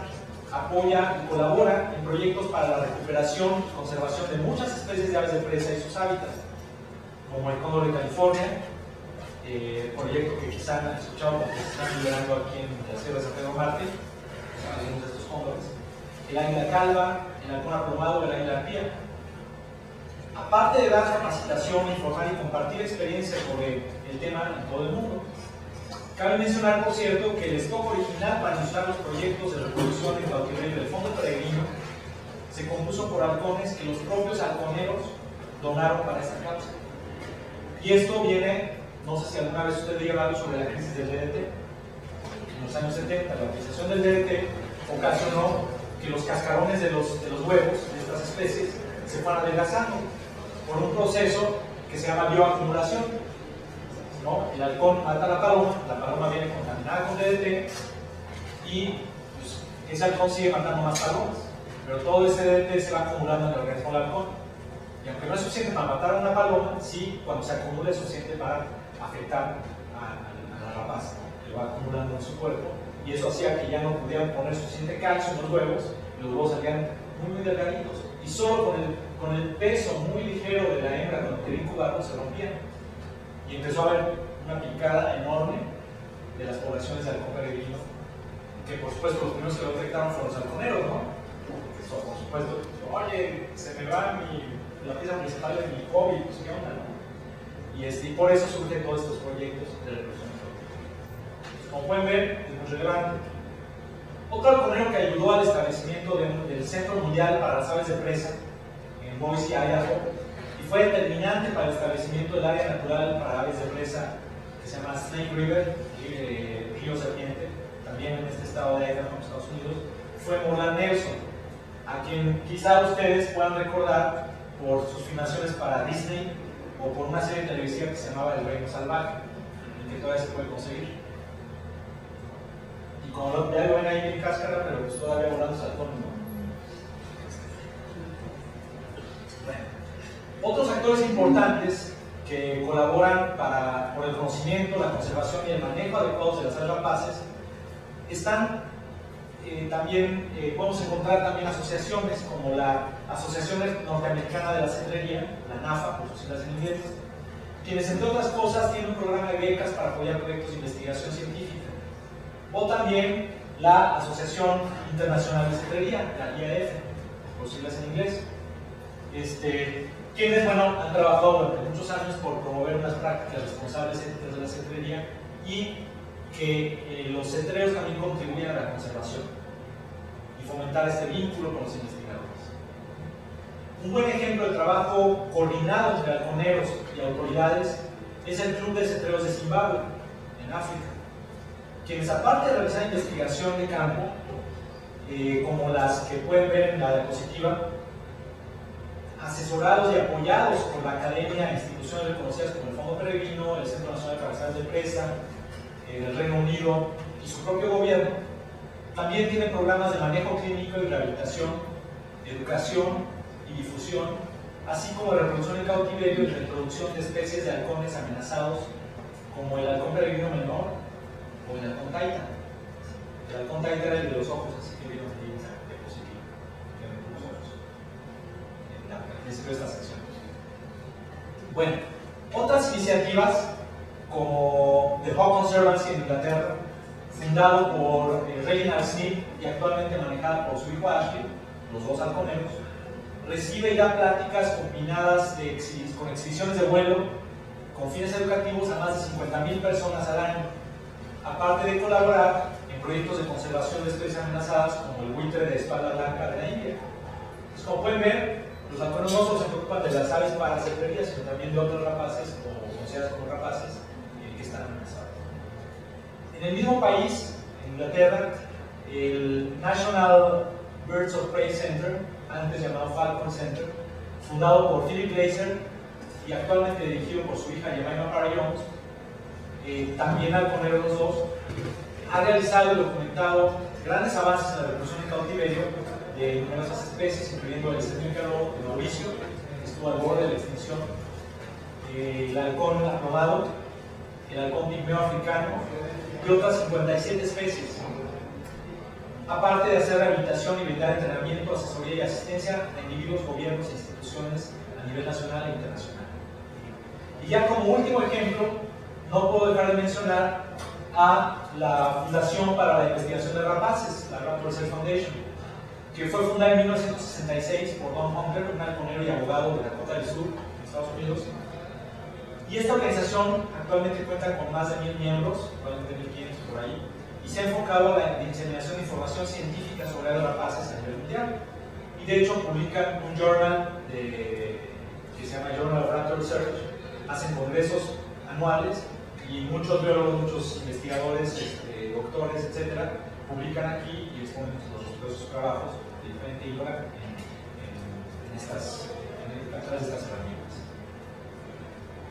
apoya y colabora en proyectos para la recuperación y conservación de muchas especies de aves de presa y sus hábitats, como el cóndor de California, proyecto que quizá han escuchado porque se están liberando aquí en la Sierra de San Pedro Marte, algunos de estos cóndores, el águila calva, el halcón aplomado, el águila arpía. Aparte de dar capacitación, informar y compartir experiencias sobre el tema en todo el mundo. Cabe mencionar, por cierto, que el stock original para iniciar los proyectos de reproducción en cautiverio del Fondo Peregrino se compuso por halcones que los propios halconeros donaron para esta causa. Y esto viene, no sé si alguna vez usted diga algo sobre la crisis del DDT. En los años 70, la utilización del DDT ocasionó que los cascarones de los huevos de estas especies se fueran adelgazando por un proceso que se llama bioacumulación, ¿no? El halcón mata a la paloma viene contaminada con DDT y pues, ese halcón sigue matando más palomas, pero todo ese DDT se va acumulando en el organismo del halcón. Y aunque no es suficiente para matar a una paloma, sí, cuando se acumula es suficiente para afectar a la rapaz, que va acumulando en su cuerpo, y eso hacía que ya no pudieran poner suficiente calcio en los huevos, y los huevos salían muy delgaditos, y solo con el peso muy ligero de la hembra cuando quería incubarlos se rompían. Y empezó a haber una picada enorme de las poblaciones de halcón peregrino, que por supuesto los primeros que lo detectaron fueron los halconeros, ¿no? Que son, por supuesto, oye, se me va la pieza principal de mi hobby, pues qué onda, ¿no? Y por eso surgen todos estos proyectos de reproducción. Como pueden ver, es muy relevante. Otro halconero que ayudó al establecimiento del Centro Mundial para las Aves de Presa en Boise, Idaho, y fue determinante para el establecimiento del área natural para aves de presa que se llama Snake River, Río Serpiente, también en este estado de Idaho, en Estados Unidos, fue Morland Nelson, a quien quizá ustedes puedan recordar por sus filmaciones para Disney o por una serie televisiva que se llamaba El Reino Salvaje, y que todavía se puede conseguir. Y como ya lo ven ahí en cáscara, pero pues todavía volando halcones, ¿no? Bueno. Otros actores importantes que colaboran por el conocimiento, la conservación y el manejo adecuado de las aves rapaces están también, podemos encontrar también asociaciones como la Asociación Norteamericana de la Cetrería, la NAFA, por sus siglas en inglés, quienes entre otras cosas tienen un programa de becas para apoyar proyectos de investigación científica, o también la Asociación Internacional de Cetrería, la IAF, por sus siglas en inglés, quienes han trabajado durante muchos años por promover unas prácticas responsables éticas de la cetrería y que los cetreros también contribuyen a la conservación y fomentar este vínculo con los investigadores. Un buen ejemplo de trabajo coordinado entre halconeros y autoridades es el Club de Cetreros de Zimbabue, en África, quienes aparte de realizar investigación de campo, como las que pueden ver en la diapositiva, asesorados y apoyados por la academia e instituciones reconocidas como el Fondo Peregrino, el Centro Nacional de Cabezales de Presa, el Reino Unido y su propio gobierno, también tiene programas de manejo clínico y rehabilitación, educación y difusión, así como de reproducción en cautiverio y reintroducción de especies de halcones amenazados como el halcón peregrino menor o el halcón taita. El halcón taita era el de los ojos, así que vieron ahí esa diapositiva que ven con los ojos en esta sección. Bueno, otras iniciativas como The Hawk Conservancy en Inglaterra, fundado por Reginald Smith y actualmente manejada por su hijo Ashley, los dos halconeros, recibe y da pláticas combinadas con exhibiciones de vuelo con fines educativos a más de 50,000 personas al año, aparte de colaborar en proyectos de conservación de especies amenazadas como el buitre de espalda blanca de la India. Entonces, como pueden ver, los halconeros no solo se preocupan de las aves para cetrería, sino también de otros rapaces o considerados como rapaces que están amenazados. En el mismo país, en Inglaterra, el National Birds of Prey Center, antes llamado Falcon Center, fundado por Philip Glaser y actualmente dirigido por su hija Jemima Parry Jones, también halconero los dos, ha realizado y documentado grandes avances en la reproducción en cautiverio de numerosas especies, incluyendo el cernícalo de Mauricio, que estuvo al borde de la extinción, el halcón aplomado, el halcón pigmeo africano y otras 57 especies. Aparte de hacer rehabilitación y brindar entrenamiento, asesoría y asistencia a individuos, gobiernos e instituciones a nivel nacional e internacional. Y ya como último ejemplo, no puedo dejar de mencionar a la Fundación para la Investigación de Rapaces, la Raptor Research Foundation, que fue fundada en 1966 por Don Hunter, un halconero y abogado de Dakota del Sur, en Estados Unidos. Y esta organización actualmente cuenta con más de 1000 miembros, probablemente 1500 por ahí, y se ha enfocado a la diseminación de información científica sobre aves rapaces a nivel mundial. Y de hecho publican un journal que se llama Journal of Raptor Research, hacen congresos anuales y muchos biólogos, muchos investigadores, doctores, etcétera, publican aquí y exponen los resultados de sus trabajos de diferente índole a través de estas herramientas.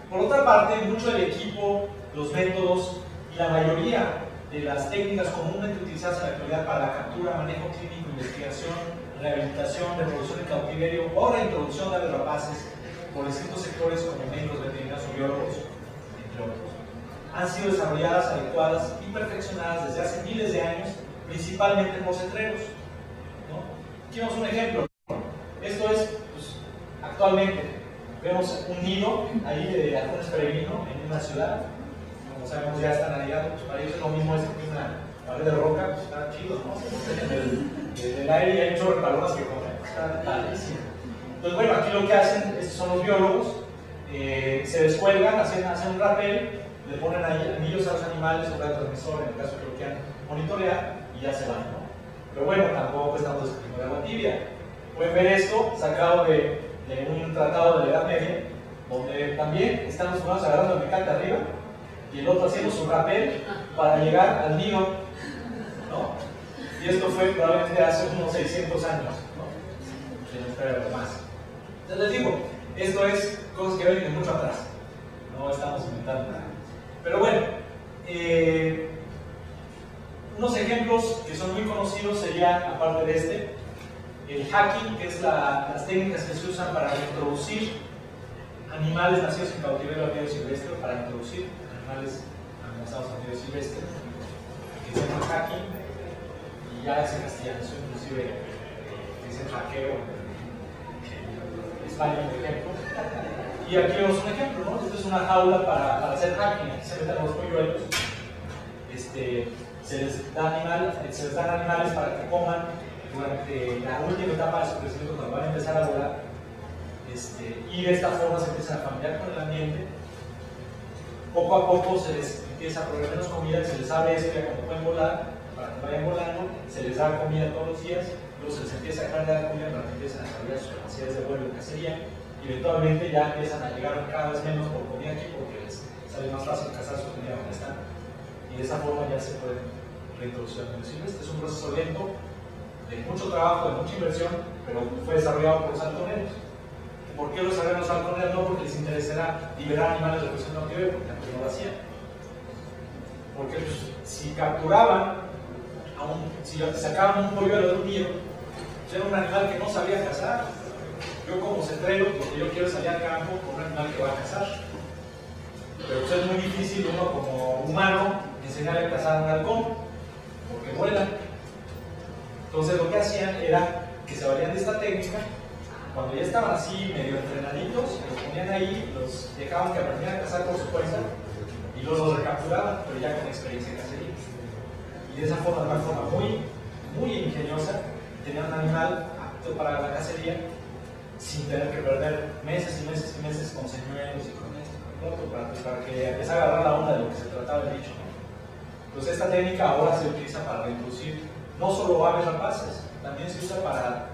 Por otra parte, mucho del equipo, los métodos y la mayoría de las técnicas comúnmente utilizadas en la actualidad para la captura, manejo clínico, investigación, rehabilitación, reproducción en cautiverio o reintroducción de aves rapaces por distintos sectores como médicos, veterinarios o biólogos, entre otros, han sido desarrolladas, adecuadas y perfeccionadas desde hace miles de años, principalmente por cetreros, ¿no? Aquí vemos un ejemplo. Esto es, pues, actualmente, vemos un nido ahí de halcones peregrino en una ciudad. Como sabemos, ya están aliados, pues para ellos es lo mismo esto que una pared de roca, pues está chido, ¿no? En el aire y hay un chorro de palomas que comen, está padrísimo. Entonces, bueno, aquí lo que hacen, estos son los biólogos, se descuelgan, hacen un rappel, le ponen ahí anillos a los animales, un transmisor en el caso que lo quieran monitorear, y ya se van, ¿no? Pero bueno, tampoco estamos descubriendo de agua tibia. Pueden ver esto sacado de un tratado de la Edad Media, donde también están los humanos agarrando el mecate arriba y el otro haciendo su rappel para llegar al nido, ¿no? Y esto fue probablemente hace unos 600 años, ¿no? De nuestra era más. Entonces les digo, esto es cosas que vienen de mucho atrás, no estamos inventando nada. Pero bueno, unos ejemplos que son muy conocidos serían, aparte de este, el hacking, que es las técnicas que se usan para introducir animales nacidos en cautiverio al medio silvestre, para introducir animales amenazados al medio silvestre, que se llama hacking, y ya es en castellano, eso inclusive dice hackeo en España, por ejemplo. Y aquí vemos un ejemplo, ¿no? Esto es una jaula para hacer hacking, aquí se meten los polluelos, se les dan animales para que coman durante la última etapa de su crecimiento, cuando van a empezar a volar, y de esta forma se empiezan a familiar con el ambiente. Poco a poco se les empieza a proveer menos comida, se les abre esto ya cuando pueden volar, para que vayan volando, se les da comida todos los días, luego se les empieza a dejar de dar comida para que empiecen a desarrollar sus capacidades de vuelo y cacería, y eventualmente ya empiezan a llegar cada vez menos por comida aquí porque les sale más fácil cazar su comida donde están, y de esa forma ya se pueden reintroducir al medio silvestre. Es un proceso lento, de mucho trabajo, de mucha inversión, pero fue desarrollado por los halconeros. ¿Por qué lo desarrollaron los halconeros? No porque les interesará liberar animales de presión cautiverio, porque antes no lo hacían. Porque pues, si capturaban, si sacaban un polluelo de un nido, pues era un animal que no sabía cazar. Yo como cetrero, lo que yo quiero es salir al campo con un animal que va a cazar. Pero pues, es muy difícil uno como humano enseñarle a cazar a un halcón, porque vuelan. Entonces lo que hacían era que se valían de esta técnica, cuando ya estaban así medio entrenaditos, los ponían ahí, los dejaban que aprendieran a cazar por su cuenta y luego los recapturaban, pero ya con experiencia en cacería. Y de esa forma, de una forma muy ingeniosa, tenían un animal apto para la cacería sin tener que perder meses y meses y meses con señuelos y con esto y con lo otro, para que empezara a agarrar la onda de lo que se trataba el bicho, ¿no? Entonces esta técnica ahora se utiliza para reintroducir no solo aves rapaces, también se usa para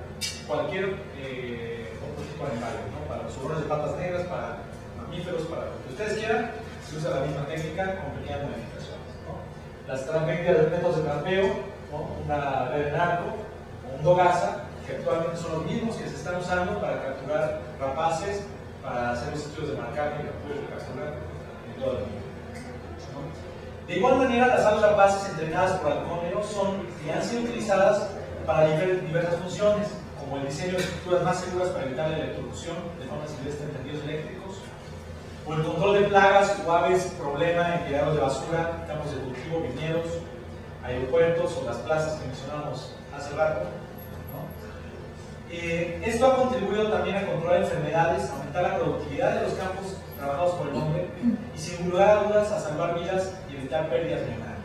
cualquier otro tipo de animales, ¿no? Para los hurones de patas negras, para mamíferos, para lo que ustedes quieran, se usa la misma técnica con pequeñas modificaciones, ¿no? Las técnicas de métodos de trampeo, ¿no? Una red de narco o un dogaza, que actualmente son los mismos que se están usando para capturar rapaces, para hacer los estudios de marcaje y captura y capturar en todo el mundo. De igual manera, las aves rapaces entrenadas por halconeros han sido utilizadas para diversas funciones, como el diseño de estructuras más seguras para evitar la electrocución de forma silvestre en tendidos eléctricos, o el control de plagas o aves problema en tiraderos de basura, campos de cultivo, viñedos, aeropuertos o las plazas que mencionamos hace rato, ¿no? Esto ha contribuido también a controlar enfermedades, aumentar la productividad de los campos trabajados por el hombre y, sin lugar a dudas, a salvar vidas y evitar pérdidas millonarias.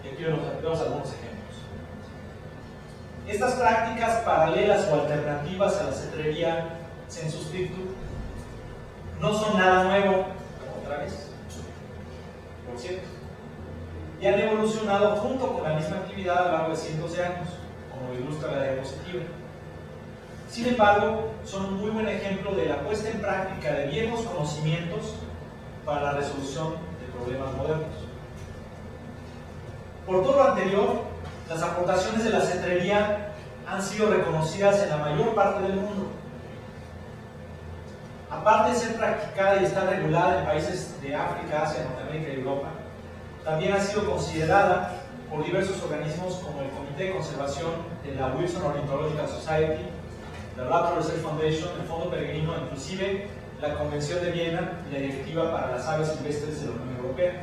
Y aquí vemos algunos ejemplos. Estas prácticas paralelas o alternativas a la cetrería sensu stricto no son nada nuevo, otra vez, por cierto, y han evolucionado junto con la misma actividad a lo largo de cientos de años, como lo ilustra la diapositiva. Sin embargo, son un muy buen ejemplo de la puesta en práctica de viejos conocimientos para la resolución de problemas modernos. Por todo lo anterior, las aportaciones de la cetrería han sido reconocidas en la mayor parte del mundo. Aparte de ser practicada y estar regulada en países de África, Asia, Norteamérica y Europa, también ha sido considerada por diversos organismos como el Comité de Conservación de la Wilson Ornithological Society, la Raptor Research Foundation, el Fondo Peregrino, inclusive la Convención de Viena y la Directiva para las Aves Silvestres de la Unión Europea.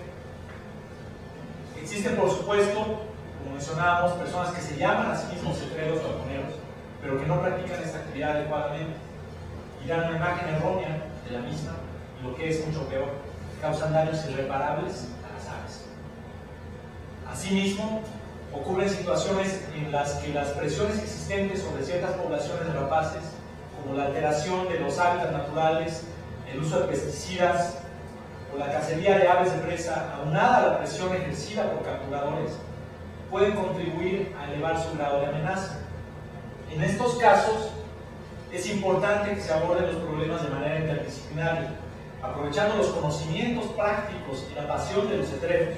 Existen, por supuesto, como mencionábamos, personas que se llaman a sí mismos cetreros o halconeros, pero que no practican esta actividad adecuadamente y dan una imagen errónea de la misma, y lo que es mucho peor, causan daños irreparables a las aves. Asimismo, ocurren situaciones en las que las presiones existentes sobre ciertas poblaciones de rapaces, como la alteración de los hábitats naturales, el uso de pesticidas o la cacería de aves de presa, aunada a la presión ejercida por capturadores, pueden contribuir a elevar su grado de amenaza. En estos casos, es importante que se aborden los problemas de manera interdisciplinaria, aprovechando los conocimientos prácticos y la pasión de los cetreros,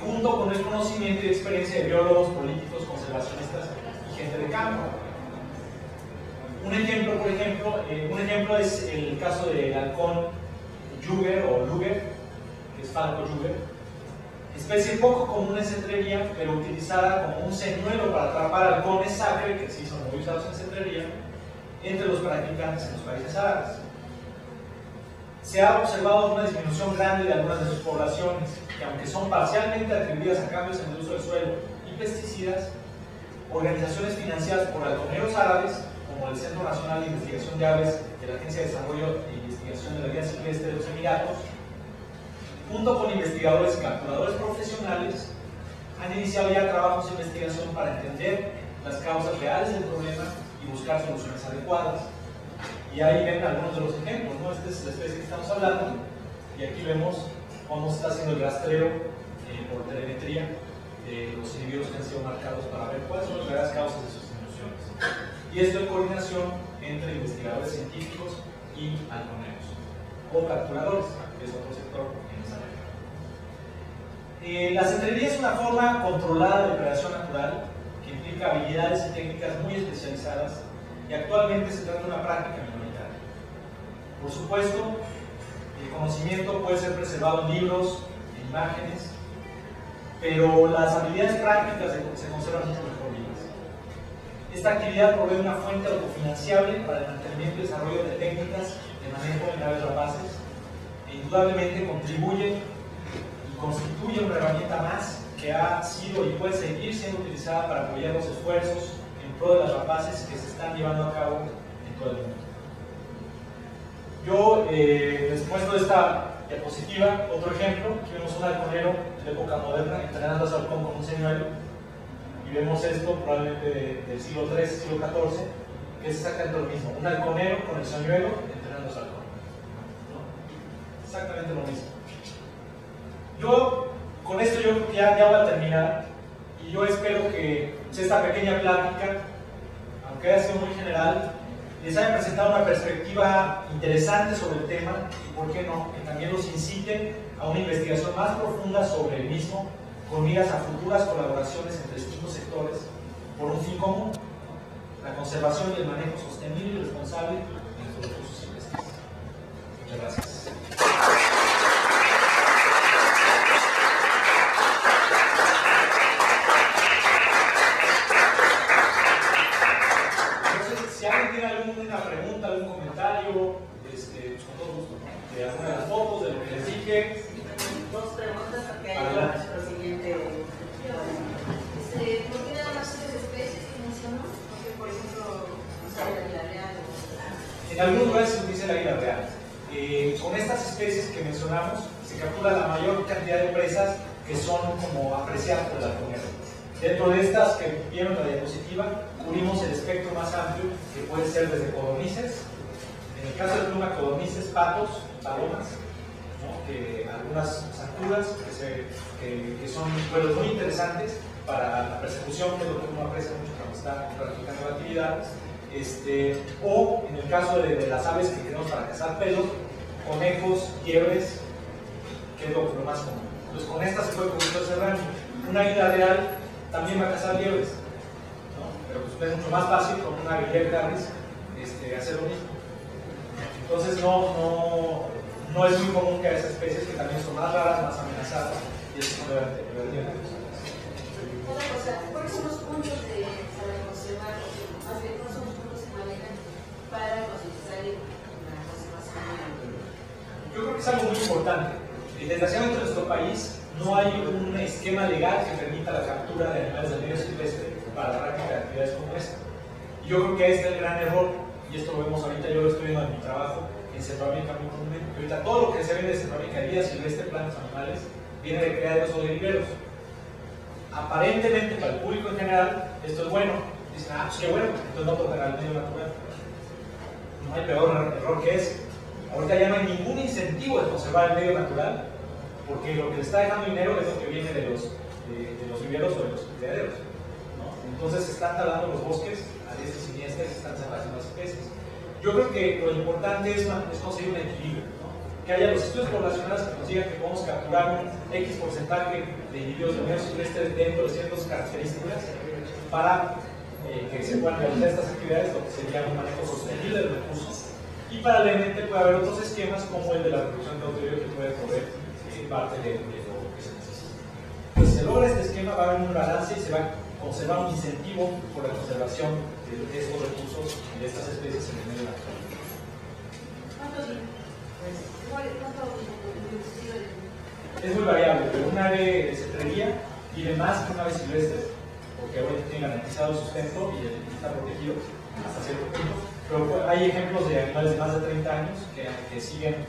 junto con el conocimiento y experiencia de biólogos, políticos, conservacionistas y gente de campo. Un ejemplo es el caso del halcón Juger o Luger, que es Falco Juger, especie poco común en cetrería, pero utilizada como un señuelo para atrapar halcones sacre, que sí son muy usados en cetrería, entre los practicantes en los países árabes. Se ha observado una disminución grande de algunas de sus poblaciones, que aunque son parcialmente atribuidas a cambios en el uso del suelo y pesticidas, organizaciones financiadas por halconeros árabes, como el Centro Nacional de Investigación de Aves de la Agencia de Desarrollo e Investigación de la Vida Silvestre de los Emiratos, junto con investigadores y capturadores profesionales, han iniciado ya trabajos de investigación para entender las causas reales del problema y buscar soluciones adecuadas. Y ahí ven algunos de los ejemplos, ¿no? Esta es la especie que estamos hablando, y aquí vemos cómo se está haciendo el rastreo por telemetría de los individuos que han sido marcados para ver cuáles son las verdaderas causas de sus disminuciones. Y esto en coordinación entre investigadores científicos y halconeros, o capturadores, que es otro sector en esa región. La cetrería es una forma controlada de predación natural que implica habilidades y técnicas muy especializadas, y actualmente se trata de una práctica minoritaria. Por supuesto, el conocimiento puede ser preservado en libros, en imágenes, pero las habilidades prácticas se conservan mucho mejor vivas. Esta actividad provee una fuente autofinanciable para el mantenimiento y desarrollo de técnicas de manejo de aves rapaces, e indudablemente contribuye y constituye una herramienta más que ha sido y puede seguir siendo utilizada para apoyar los esfuerzos en pro de las rapaces que se están llevando a cabo en todo el mundo. Yo les muestro esta diapositiva, otro ejemplo. Aquí vemos un halconero de época moderna entrenando a su halcón con un señuelo, y vemos esto probablemente del siglo III, siglo XIV, que es exactamente lo mismo, un halconero con el señuelo entrenando a su halcón, ¿no? Exactamente lo mismo. Yo con esto yo creo que ya voy a terminar, y yo espero que esta pequeña plática, aunque haya sido muy general, les haya presentado una perspectiva interesante sobre el tema, y por qué no, que también los incite a una investigación más profunda sobre el mismo, con miras a futuras colaboraciones entre distintos sectores por un fin común, ¿no? La conservación y el manejo sostenible y responsable de nuestros recursos silvestres. Muchas gracias. Entonces, si alguien tiene alguna pregunta, algún comentario, pues todo gusto, ¿no? De alguna de las fotos, de lo que les dije. Dos preguntas porque hay nuestro siguiente. ¿Por qué nada más tres especies que mencionó? Porque, por ejemplo, no sé, la águila real. En algunos lugares se utiliza el águila real. Con estas especies que mencionamos, se captura la mayor cantidad de presas que son como apreciadas por el halconero. Dentro de estas que vieron en la diapositiva, cubrimos el espectro más amplio, que puede ser desde codornices, en el caso de pluma, codornices, patos, palomas, ¿no? Algunas zancudas que son vuelos muy interesantes para la persecución, que es lo que uno aprecia mucho cuando está practicando la actividad. O en el caso de las aves que queremos para cazar pelos, conejos, liebres, que es lo más común. Entonces con estas se puede cubrir todo ese rango. Una águila real también va a cazar liebres, ¿no? Pero pues es mucho más fácil con una Guillermo Harris hacer lo mismo. Entonces no es muy común que haya esas especies que también son más raras, más amenazadas, y eso no debe tener. Otra cosa, ¿cuáles son los puntos para conservar, más bien, cuáles son los puntos que manejan para concientizar la conservación? Yo creo que es algo muy importante. Desgraciadamente en nuestro país no hay un esquema legal que permita la captura de animales del medio silvestre para la práctica de actividades como esta. Y yo creo que este es el gran error, y esto lo vemos ahorita, yo lo estoy viendo en mi trabajo en Centroamérica muy comúnmente, que ahorita todo lo que se ve de Centroamérica, vida silvestre, plantas, animales, viene de criaderos o de viveros. Aparentemente para el público en general esto es bueno, dicen, pues qué bueno, entonces no tocará el medio natural. No hay peor error que ese. Ahorita ya no hay ningún incentivo de conservar el medio natural, porque lo que le está dejando dinero es lo que viene de los viveros o de los criaderos, ¿no? Entonces se están talando los bosques a diestra y siniestra y se están desapareciendo las especies. Yo creo que lo importante es conseguir un equilibrio, ¿no? Que haya los estudios poblacionales que nos digan que podemos capturar un X porcentaje de individuos del medio silvestre dentro de ciertas características para que se puedan realizar estas actividades, lo que sería un manejo sostenible del recurso. Y paralelamente puede haber otros esquemas como el de la reproducción cautiverio que puede proveer parte de lo que se necesita. Pues si se logra este esquema va a haber un balance y se va a conservar un incentivo por la conservación de estos recursos y de estas especies en el medio natural. Es muy variable, pero un ave de cetrería vive más que un ave silvestre, porque hoy tiene garantizado el sustento y está protegido hasta cierto punto. Pero hay ejemplos de animales de más de 30 años que siguen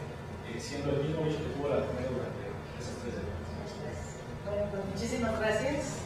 siendo el mismo bicho que tuvo la primera durante esas 3 décadas. Bueno, pues muchísimas gracias.